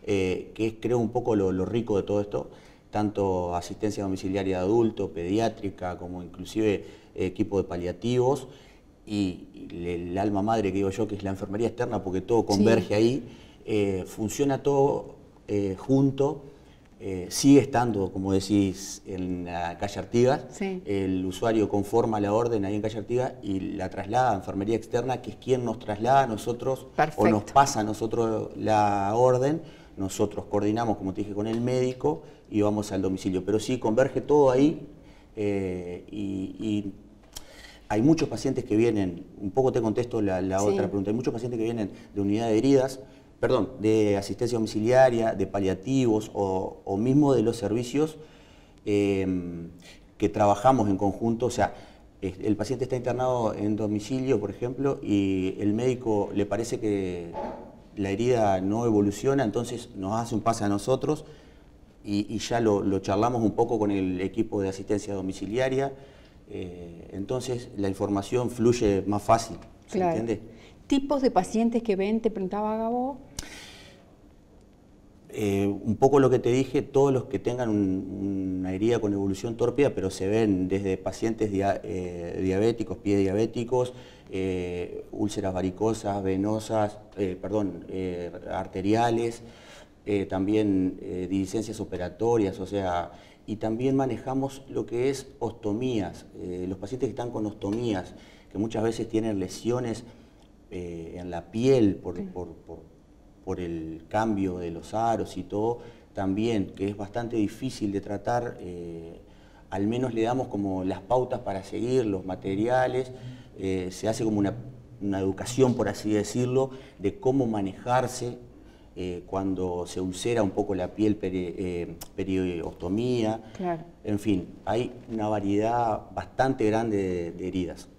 Speaker 9: Que es, creo, un poco lo rico de todo esto, tanto asistencia domiciliaria de adulto, pediátrica, como inclusive equipo de paliativos, y el alma madre que digo yo, que es la enfermería externa, porque todo converge ahí, funciona todo junto. Sigue estando, como decís, en la calle Artigas. El usuario conforma la orden ahí en calle Artigas y la traslada a enfermería externa, que es quien nos traslada a nosotros. Perfecto. O nos pasa a nosotros la orden. Nosotros coordinamos, como te dije, con el médico y vamos al domicilio. Pero sí, converge todo ahí y hay muchos pacientes que vienen, un poco te contesto la otra pregunta, hay muchos pacientes que vienen de unidad de heridas, de asistencia domiciliaria, de paliativos o mismo de los servicios que trabajamos en conjunto. O sea, el paciente está internado en domicilio, por ejemplo, y el médico le parece que la herida no evoluciona, entonces nos hace un pase a nosotros y ya lo charlamos un poco con el equipo de asistencia domiciliaria, entonces la información fluye más fácil, ¿se entiende?
Speaker 1: ¿Tipos de pacientes que ven, te preguntaba Gabo?
Speaker 9: Un poco lo que te dije, todos los que tengan una herida con evolución tórpida, pero se ven desde pacientes diabéticos, pie diabéticos, úlceras varicosas, venosas, arteriales, también diligencias operatorias, o sea, y también manejamos lo que es ostomías, los pacientes que están con ostomías, que muchas veces tienen lesiones en la piel por el cambio de los aros y todo, también, que es bastante difícil de tratar, al menos le damos como las pautas para seguir, los materiales, se hace como una educación, por así decirlo, de cómo manejarse cuando se ulcera un poco la piel, periostomía, en fin, hay una variedad bastante grande de heridas.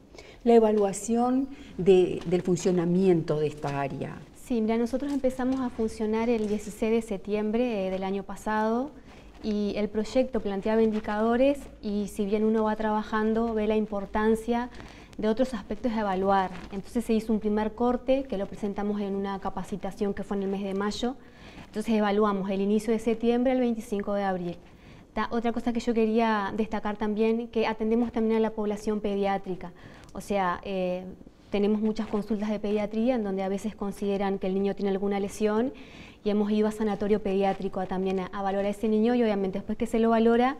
Speaker 1: La evaluación del funcionamiento de esta área.
Speaker 8: Sí, mira, nosotros empezamos a funcionar el 16 de septiembre del año pasado y el proyecto planteaba indicadores y si bien uno va trabajando ve la importancia de otros aspectos a evaluar. Entonces se hizo un primer corte que lo presentamos en una capacitación que fue en el mes de mayo. Entonces evaluamos el inicio de septiembre al 25 de abril. Otra cosa que yo quería destacar también, que atendemos también a la población pediátrica. O sea, tenemos muchas consultas de pediatría en donde a veces consideran que el niño tiene alguna lesión y hemos ido a sanatorio pediátrico también a valorar a ese niño y obviamente después que se lo valora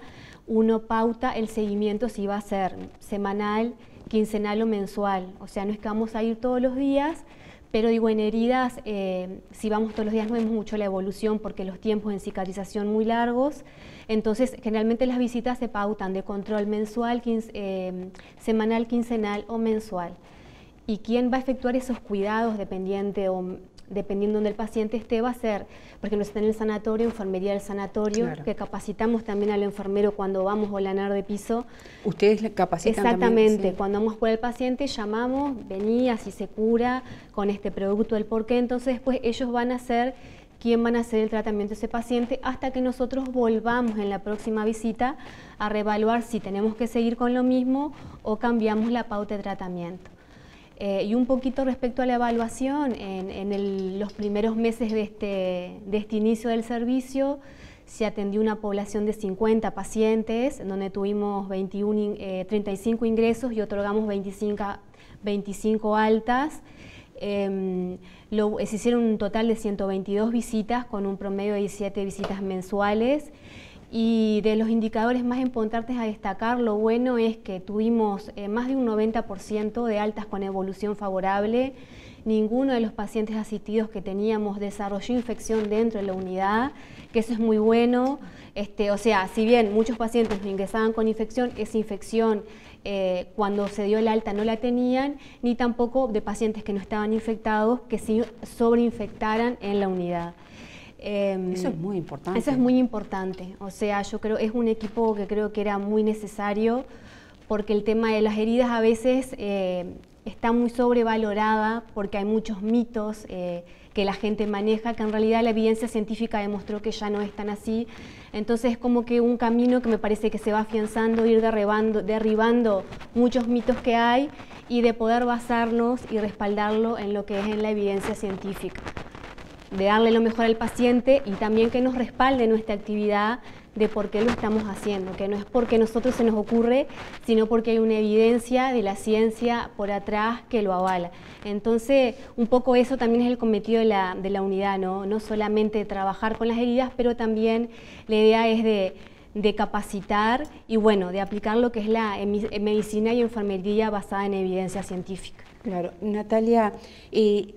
Speaker 8: uno pauta el seguimiento si va a ser semanal, quincenal o mensual. O sea, no es que vamos a ir todos los días, pero digo, en heridas, si vamos todos los días no vemos mucho la evolución porque los tiempos en cicatrización muy largos. Entonces, generalmente las visitas se pautan de control mensual, semanal, quincenal o mensual. Y quién va a efectuar esos cuidados dependiendo donde el paciente esté, va a ser, porque no está en el sanatorio, enfermería del sanatorio, que capacitamos también al enfermero cuando vamos a volanar de piso.
Speaker 1: ¿Ustedes le capacitan
Speaker 8: exactamente,
Speaker 1: también? Sí.
Speaker 8: Cuando vamos por el paciente llamamos, vení, así se cura, con este producto, el porqué, entonces después ellos van a ser quién van a hacer el tratamiento de ese paciente hasta que nosotros volvamos en la próxima visita a reevaluar si tenemos que seguir con lo mismo o cambiamos la pauta de tratamiento. Y un poquito respecto a la evaluación, en los primeros meses de este inicio del servicio se atendió una población de 50 pacientes, donde tuvimos 35 ingresos y otorgamos 25 altas. Se hicieron un total de 122 visitas con un promedio de 17 visitas mensuales. Y de los indicadores más importantes a destacar, lo bueno es que tuvimos más de un 90% de altas con evolución favorable. Ninguno de los pacientes asistidos que teníamos desarrolló infección dentro de la unidad, que eso es muy bueno. O sea, si bien muchos pacientes nos ingresaban con infección, esa infección cuando se dio el alta no la tenían, ni tampoco de pacientes que no estaban infectados que sí sobreinfectaran en la unidad.
Speaker 1: Eso es muy importante.
Speaker 8: Eso es muy importante. O sea, yo creo es un equipo que creo que era muy necesario porque el tema de las heridas a veces está muy sobrevalorada porque hay muchos mitos que la gente maneja que en realidad la evidencia científica demostró que ya no es tan así. Entonces es como que un camino que me parece que se va afianzando, ir derribando muchos mitos que hay y de poder basarnos y respaldarlo en lo que es en la evidencia científica. de darle lo mejor al paciente y también que nos respalde nuestra actividad de por qué lo estamos haciendo, que no es porque a nosotros se nos ocurre, sino porque hay una evidencia de la ciencia por atrás que lo avala. Entonces, un poco eso también es el cometido de la unidad, ¿no? No solamente trabajar con las heridas, pero también la idea es de capacitar y bueno, de aplicar lo que es la medicina y enfermería basada en evidencia científica.
Speaker 1: Claro, Natalia,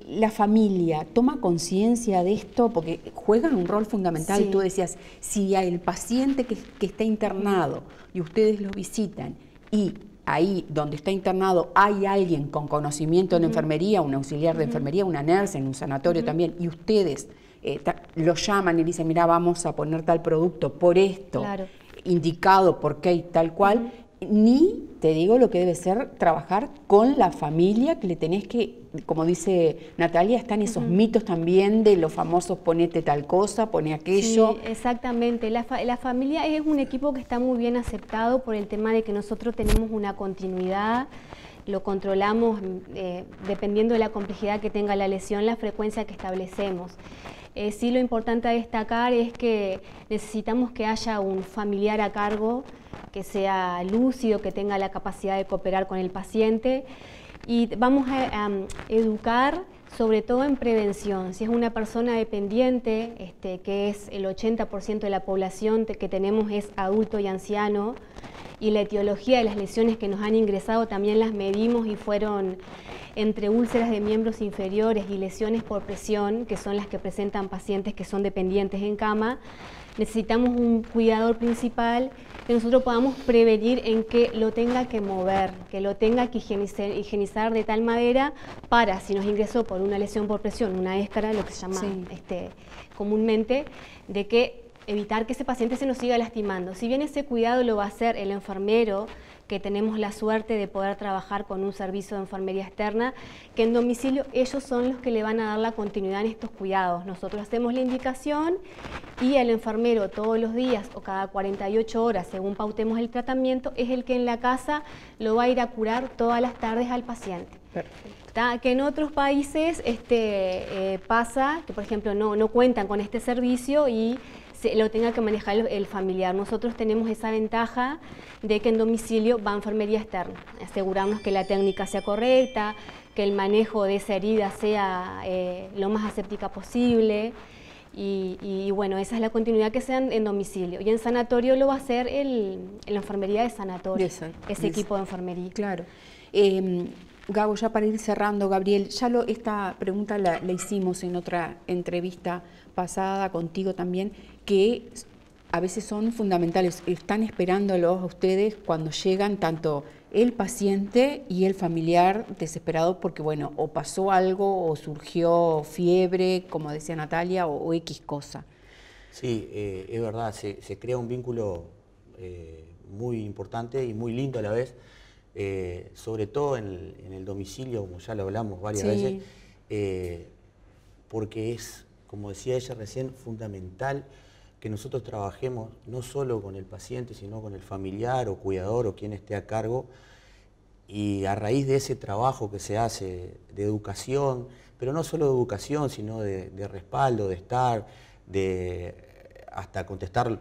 Speaker 1: la familia toma conciencia de esto porque juegan un rol fundamental.
Speaker 8: Sí.
Speaker 1: Tú decías, si el paciente que está internado y ustedes lo visitan y ahí donde está internado hay alguien con conocimiento en enfermería, un auxiliar de enfermería, una nurse en un sanatorio también, y ustedes lo llaman y dicen, mira, vamos a poner tal producto por esto,
Speaker 8: Claro.
Speaker 1: indicado por qué y tal cual, ni te digo lo que debe ser trabajar con la familia, que le tenés que, como dice Natalia, están esos mitos también de los famosos ponete tal cosa, pone aquello.
Speaker 8: Sí, exactamente. La familia es un equipo que está muy bien aceptado por el tema de que nosotros tenemos una continuidad, lo controlamos dependiendo de la complejidad que tenga la lesión, la frecuencia que establecemos. Sí, lo importante a destacar es que necesitamos que haya un familiar a cargo, que sea lúcido, que tenga la capacidad de cooperar con el paciente, y vamos a educar sobre todo en prevención. Si es una persona dependiente, que es el 80% de la población que tenemos es adulto y anciano, y la etiología de las lesiones que nos han ingresado también las medimos y fueron entre úlceras de miembros inferiores y lesiones por presión, que son las que presentan pacientes que son dependientes en cama. Necesitamos un cuidador principal que nosotros podamos prevenir en que lo tenga que mover, que lo tenga que higienizar de tal manera para, si nos ingresó por una lesión por presión, una éscara, lo que se llama comúnmente, de que evitar que ese paciente se nos siga lastimando. Si bien ese cuidado lo va a hacer el enfermero, que tenemos la suerte de poder trabajar con un servicio de enfermería externa, que en domicilio ellos son los que le van a dar la continuidad en estos cuidados. Nosotros hacemos la indicación y el enfermero todos los días o cada 48 horas, según pautemos el tratamiento, es el que en la casa lo va a ir a curar todas las tardes al paciente.
Speaker 1: Perfecto.
Speaker 8: Que en otros países pasa que, por ejemplo, no cuentan con este servicio y lo tenga que manejar el familiar. Nosotros tenemos esa ventaja de que en domicilio va enfermería externa, asegurarnos que la técnica sea correcta, que el manejo de esa herida sea lo más aséptica posible y bueno, esa es la continuidad que sea en domicilio. Y en sanatorio lo va a hacer la enfermería de sanatorio, ese equipo de enfermería.
Speaker 1: Claro. Gabo, ya para ir cerrando, Gabriel, ya esta pregunta la hicimos en otra entrevista pasada contigo también, que a veces son fundamentales, están esperándolos a ustedes cuando llegan tanto el paciente y el familiar desesperado porque, bueno, o pasó algo o surgió fiebre, como decía Natalia, o X cosa.
Speaker 9: Sí, es verdad, se crea un vínculo muy importante y muy lindo a la vez, sobre todo en el domicilio, como ya lo hablamos varias veces, porque es, como decía ella recién, fundamental que nosotros trabajemos no solo con el paciente, sino con el familiar o cuidador o quien esté a cargo, y a raíz de ese trabajo que se hace de educación, pero no solo de educación, sino de respaldo, de estar, hasta contestar,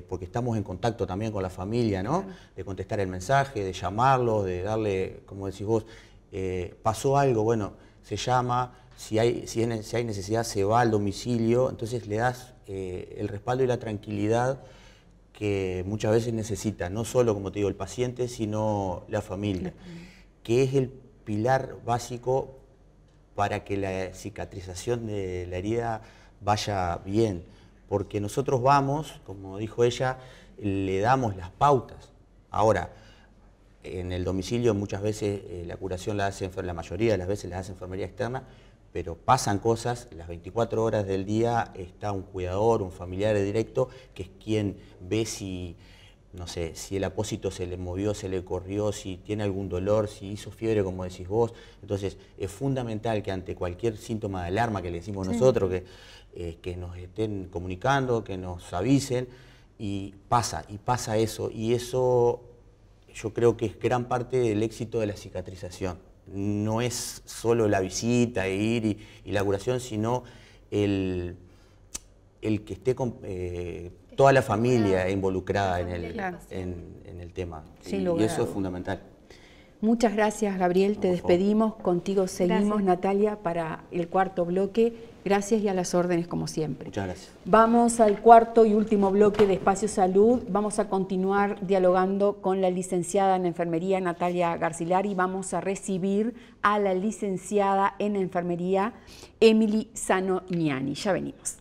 Speaker 9: porque estamos en contacto también con la familia, ¿no? De contestar el mensaje, de llamarlos, de darle, como decís vos, pasó algo, bueno, se llama, si hay necesidad se va al domicilio, entonces le das el respaldo y la tranquilidad que muchas veces necesita, no solo, como te digo, el paciente, sino la familia, que es el pilar básico para que la cicatrización de la herida vaya bien, porque nosotros vamos, como dijo ella, le damos las pautas. Ahora, en el domicilio muchas veces la curación la mayoría de las veces la hace enfermería externa, pero pasan cosas, las 24 horas del día está un cuidador, un familiar directo, que es quien ve si, no sé, si el apósito se le movió, se le corrió, si tiene algún dolor, si hizo fiebre, como decís vos. Entonces, es fundamental que ante cualquier síntoma de alarma que le decimos nosotros, que nos estén comunicando, que nos avisen, y pasa eso, y eso yo creo que es gran parte del éxito de la cicatrización. No es solo la visita, ir y la curación, sino el que esté con, toda la familia involucrada en el tema.
Speaker 1: Sin
Speaker 9: y
Speaker 1: lugar
Speaker 9: eso
Speaker 1: a
Speaker 9: es
Speaker 1: dudas.
Speaker 9: fundamental.
Speaker 1: Muchas gracias, Gabriel. Te
Speaker 9: Por favor.
Speaker 1: despedimos. Contigo seguimos,
Speaker 8: Gracias.
Speaker 1: Natalia, para el cuarto bloque. Gracias y a las órdenes, como siempre.
Speaker 9: Muchas gracias.
Speaker 1: Vamos al cuarto y último bloque de Espacio Salud. Vamos a continuar dialogando con la licenciada en Enfermería, Natalia Garcilar, y vamos a recibir a la licenciada en Enfermería, Emily Zanoniani. Ya venimos.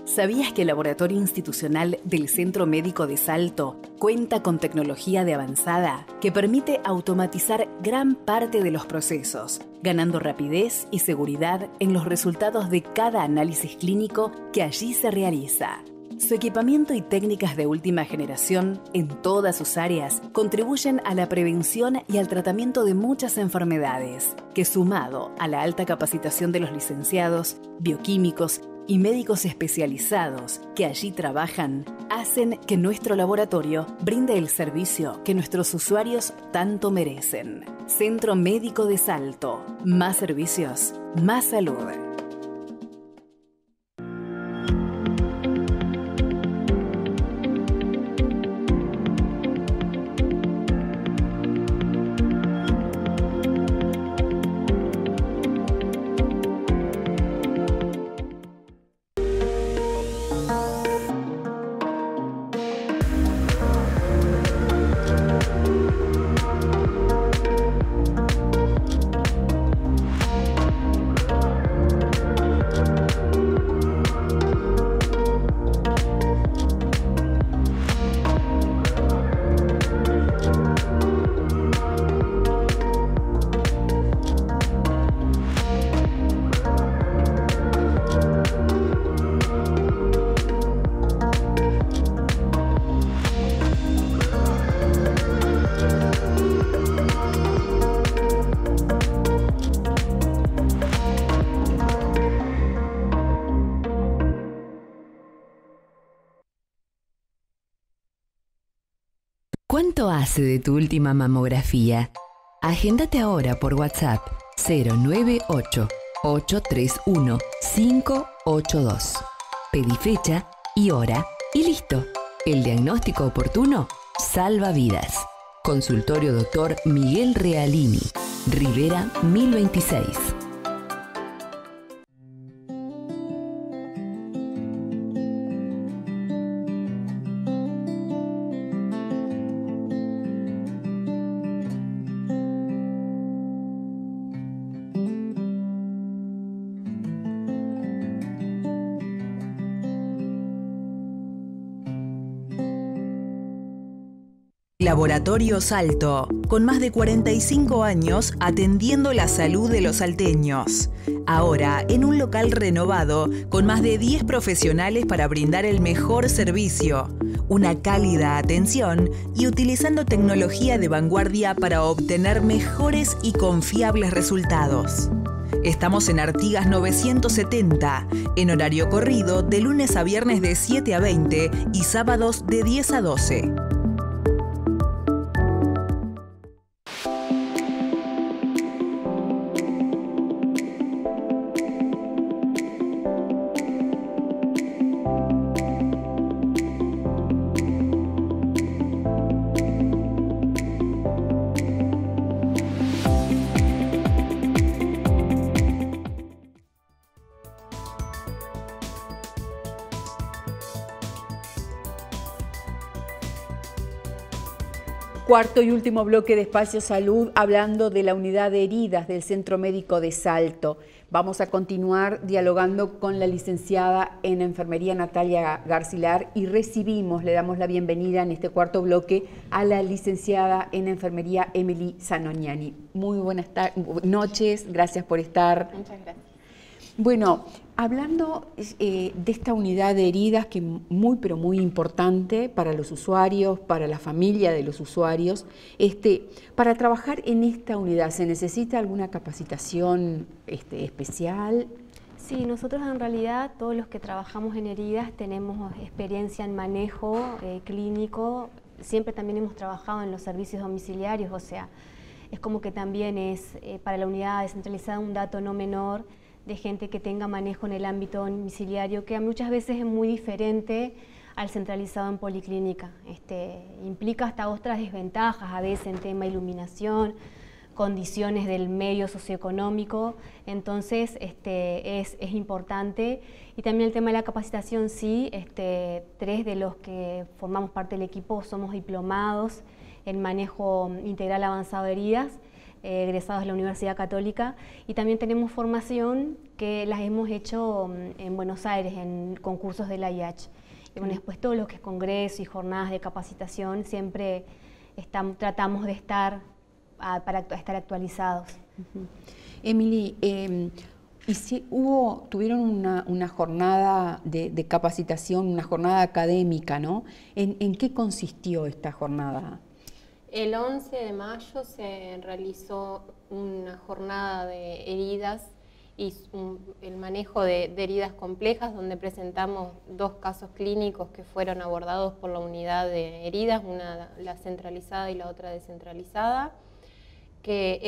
Speaker 4: ¿Sabías que el Laboratorio Institucional del Centro Médico de Salto cuenta con tecnología de avanzada que permite automatizar gran parte de los procesos, ganando rapidez y seguridad en los resultados de cada análisis clínico que allí se realiza? Su equipamiento y técnicas de última generación en todas sus áreas contribuyen a la prevención y al tratamiento de muchas enfermedades, que sumado a la alta capacitación de los licenciados, bioquímicos y médicos especializados que allí trabajan, hacen que nuestro laboratorio brinde el servicio que nuestros usuarios tanto merecen. Centro Médico de Salto. Más servicios, más salud.
Speaker 6: ¿Cuánto hace de tu última mamografía? Agéndate ahora por WhatsApp 098-831-582. Pedí fecha y hora y listo. El diagnóstico oportuno salva vidas. Consultorio Dr. Miguel Realini, Rivera 1026.
Speaker 5: Laboratorio Salto, con más de 45 años atendiendo la salud de los salteños. Ahora en un local renovado con más de 10 profesionales para brindar el mejor servicio, una cálida atención y utilizando tecnología de vanguardia para obtener mejores y confiables resultados. Estamos en Artigas 970, en horario corrido de lunes a viernes de 7 a 20 y sábados de 10 a 12.
Speaker 1: Cuarto y último bloque de Espacio Salud, hablando de la unidad de heridas del Centro Médico de Salto. Vamos a continuar dialogando con la licenciada en Enfermería, Natalia Garcilar, y le damos la bienvenida en este cuarto bloque a la licenciada en Enfermería, Emily Zanoniani. Muy buenas noches, gracias por estar.
Speaker 3: Muchas gracias.
Speaker 1: Bueno, hablando de esta unidad de heridas que es muy, pero muy importante para los usuarios, para la familia de los usuarios, para trabajar en esta unidad, ¿se necesita alguna capacitación especial?
Speaker 8: Sí, nosotros en realidad todos los que trabajamos en heridas tenemos experiencia en manejo clínico siempre también hemos trabajado en los servicios domiciliarios, o sea, es como que también es para la unidad descentralizada un dato no menor de gente que tenga manejo en el ámbito domiciliario, que muchas veces es muy diferente al centralizado en policlínica. Implica hasta otras desventajas, a veces en tema iluminación, condiciones del medio socioeconómico, entonces es importante. Y también el tema de la capacitación, sí, 3 de los que formamos parte del equipo somos diplomados en manejo integral avanzado de heridas, egresados de la Universidad Católica, y también tenemos formación que las hemos hecho en Buenos Aires, en concursos de la IH. Y bueno, después todo lo que es congresos y jornadas de capacitación, siempre tratamos de estar para estar actualizados.
Speaker 1: Emily, ¿y si tuvieron una jornada de capacitación, una jornada académica, ¿no? ¿En qué consistió esta jornada?
Speaker 10: El 11 de mayo se realizó una jornada de heridas y el manejo de heridas complejas, donde presentamos 2 casos clínicos que fueron abordados por la unidad de heridas, una la centralizada y la otra descentralizada. Que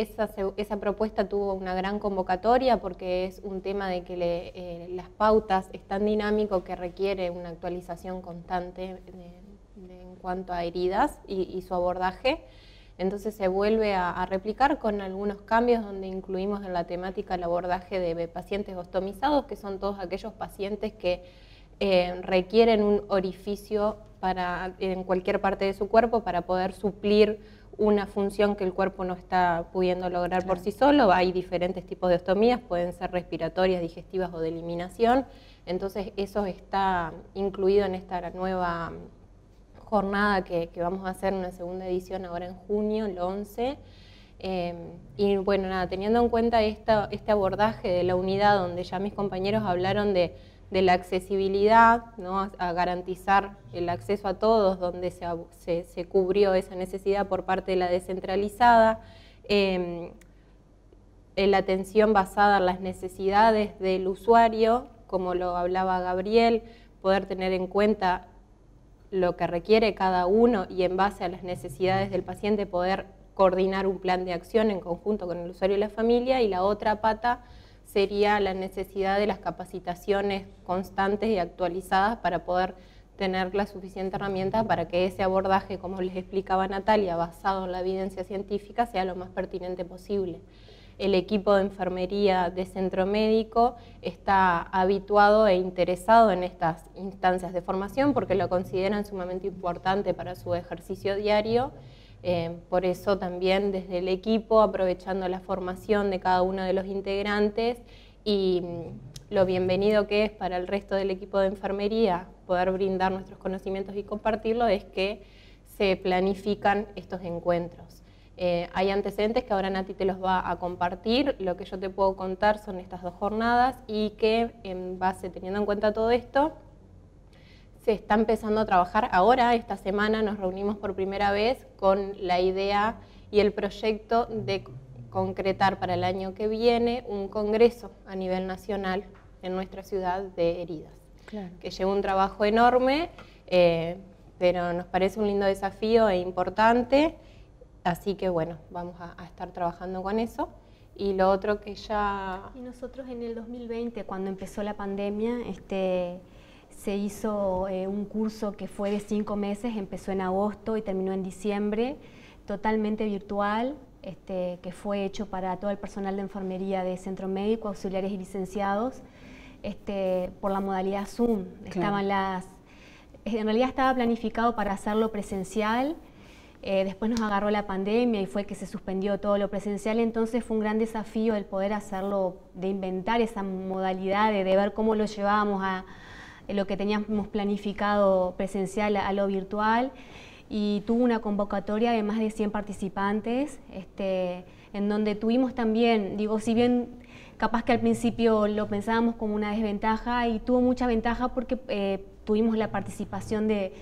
Speaker 10: esa propuesta tuvo una gran convocatoria porque es un tema de que las pautas es tan dinámico que requiere una actualización constante en cuanto a heridas y su abordaje. Entonces se vuelve a replicar con algunos cambios donde incluimos en la temática el abordaje de pacientes ostomizados, que son todos aquellos pacientes que requieren un orificio en cualquier parte de su cuerpo para poder suplir una función que el cuerpo no está pudiendo lograr por sí solo. Hay diferentes tipos de ostomías, pueden ser respiratorias, digestivas o de eliminación. Entonces eso está incluido en esta nueva jornada que vamos a hacer una segunda edición ahora en junio, el 11. Y bueno, nada, teniendo en cuenta este abordaje de la unidad, donde ya mis compañeros hablaron de la accesibilidad, ¿no? A garantizar el acceso a todos, donde se cubrió esa necesidad por parte de la descentralizada, la atención basada en las necesidades del usuario, como lo hablaba Gabriel, poder tener en cuenta lo que requiere cada uno y en base a las necesidades del paciente poder coordinar un plan de acción en conjunto con el usuario y la familia, y la otra pata sería la necesidad de las capacitaciones constantes y actualizadas para poder tener la suficiente herramienta para que ese abordaje, como les explicaba Natalia, basado en la evidencia científica, sea lo más pertinente posible. El equipo de enfermería de centro médico está habituado e interesado en estas instancias de formación porque lo consideran sumamente importante para su ejercicio diario. Por eso también desde el equipo, aprovechando la formación de cada uno de los integrantes y lo bienvenido que es para el resto del equipo de enfermería poder brindar nuestros conocimientos y compartirlo, es que se planifican estos encuentros. Hay antecedentes que ahora Nati te los va a compartir. Lo que yo te puedo contar son estas 2 jornadas y que en base, teniendo en cuenta todo esto, se está empezando a trabajar ahora. Esta semana nos reunimos por primera vez con la idea y el proyecto de concretar para el año que viene un congreso a nivel nacional en nuestra ciudad de heridas. Claro. Que lleva un trabajo enorme, pero nos parece un lindo desafío e importante. Así que bueno, vamos a estar trabajando con eso. Y lo otro que ya...
Speaker 8: Y nosotros en el 2020, cuando empezó la pandemia, se hizo un curso que fue de 5 meses, empezó en agosto y terminó en diciembre, totalmente virtual, que fue hecho para todo el personal de enfermería de centro médico, auxiliares y licenciados, por la modalidad Zoom. Claro. En realidad estaba planificado para hacerlo presencial. Después nos agarró la pandemia y fue que se suspendió todo lo presencial, entonces fue un gran desafío el poder hacerlo, de inventar esa modalidad, de ver cómo lo llevábamos a lo que teníamos planificado presencial a lo virtual, y tuvo una convocatoria de más de 100 participantes, en donde tuvimos también, si bien capaz que al principio lo pensábamos como una desventaja, y tuvo mucha ventaja porque tuvimos la participación de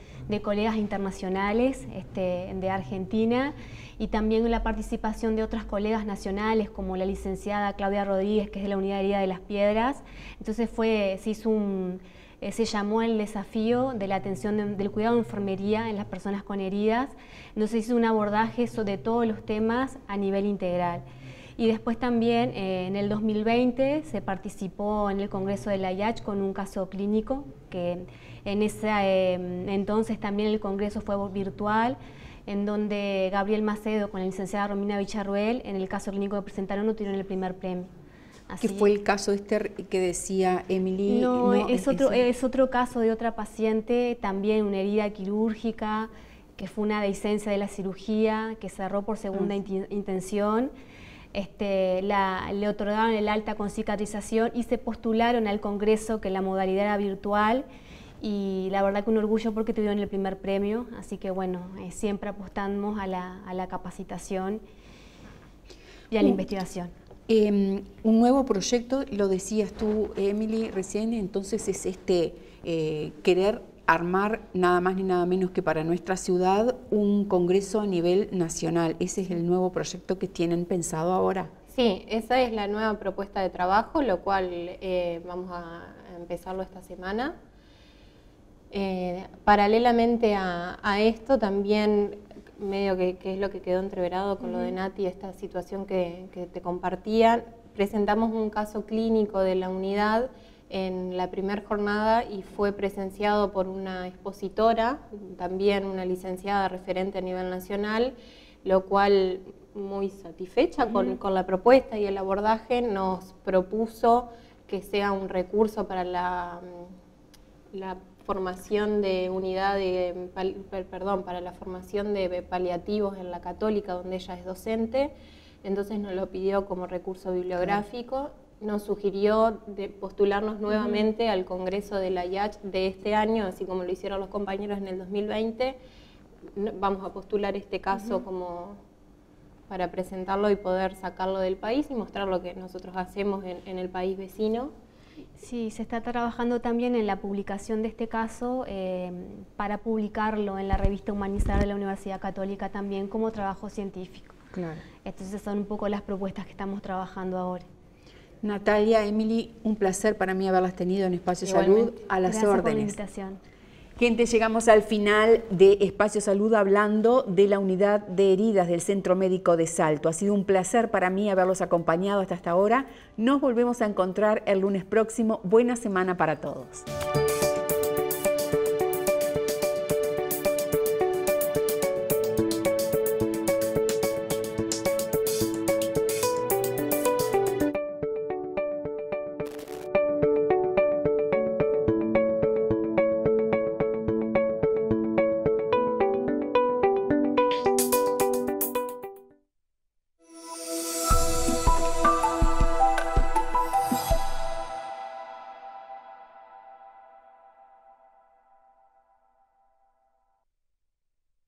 Speaker 8: colegas internacionales de Argentina, y también la participación de otras colegas nacionales como la licenciada Claudia Rodríguez, que es de la Unidad de Herida de las Piedras. Entonces se hizo se llamó el desafío de la atención del cuidado de enfermería en las personas con heridas. Entonces hizo un abordaje de todos los temas a nivel integral. Y después también en el 2020 se participó en el Congreso de la IACH con un caso clínico, que en ese entonces también el Congreso fue virtual, en donde Gabriel Macedo con la licenciada Romina Villarruel, en el caso clínico que presentaron, obtuvieron el primer premio.
Speaker 1: ¿Qué fue el caso que decía Emily?
Speaker 8: No, es otro caso de otra paciente, también una herida quirúrgica, que fue una dehiscencia de la cirugía, que cerró por segunda intención. Le otorgaron el alta con cicatrización y se postularon al Congreso, que la modalidad era virtual, y la verdad que un orgullo porque tuvieron el primer premio, así que bueno, siempre apostamos a la capacitación y a la investigación.
Speaker 1: Un nuevo proyecto, lo decías tú, Emily, recién, entonces es querer armar nada más ni nada menos que para nuestra ciudad un congreso a nivel nacional. ¿Ese es el nuevo proyecto que tienen pensado ahora?
Speaker 10: Sí, esa es la nueva propuesta de trabajo, lo cual vamos a empezarlo esta semana. Paralelamente a esto también, medio que es lo que quedó entreverado con lo de Nati, esta situación que te compartía, presentamos un caso clínico de la unidad en la primera jornada y fue presenciado por una expositora, también una licenciada referente a nivel nacional, lo cual, muy satisfecha con la propuesta y el abordaje, nos propuso que sea un recurso para la formación de para la formación de paliativos en la Católica, donde ella es docente. Entonces nos lo pidió como recurso bibliográfico. Nos sugirió de postularnos nuevamente al Congreso de la IACH de este año, así como lo hicieron los compañeros en el 2020. Vamos a postular este caso como para presentarlo y poder sacarlo del país y mostrar lo que nosotros hacemos en el país vecino.
Speaker 8: Sí, se está trabajando también en la publicación de este caso para publicarlo en la revista Humanizar de la Universidad Católica también como trabajo científico.
Speaker 1: Claro.
Speaker 8: Entonces son un poco las propuestas que estamos trabajando ahora.
Speaker 1: Natalia, Emily, un placer para mí haberlas tenido en Espacio Salud, a las
Speaker 8: Gracias
Speaker 1: órdenes.
Speaker 8: por la invitación.
Speaker 1: Gente, llegamos al final de Espacio Salud hablando de la unidad de heridas del Centro Médico de Salto. Ha sido un placer para mí haberlos acompañado hasta esta hora. Nos volvemos a encontrar el lunes próximo. Buena semana para todos.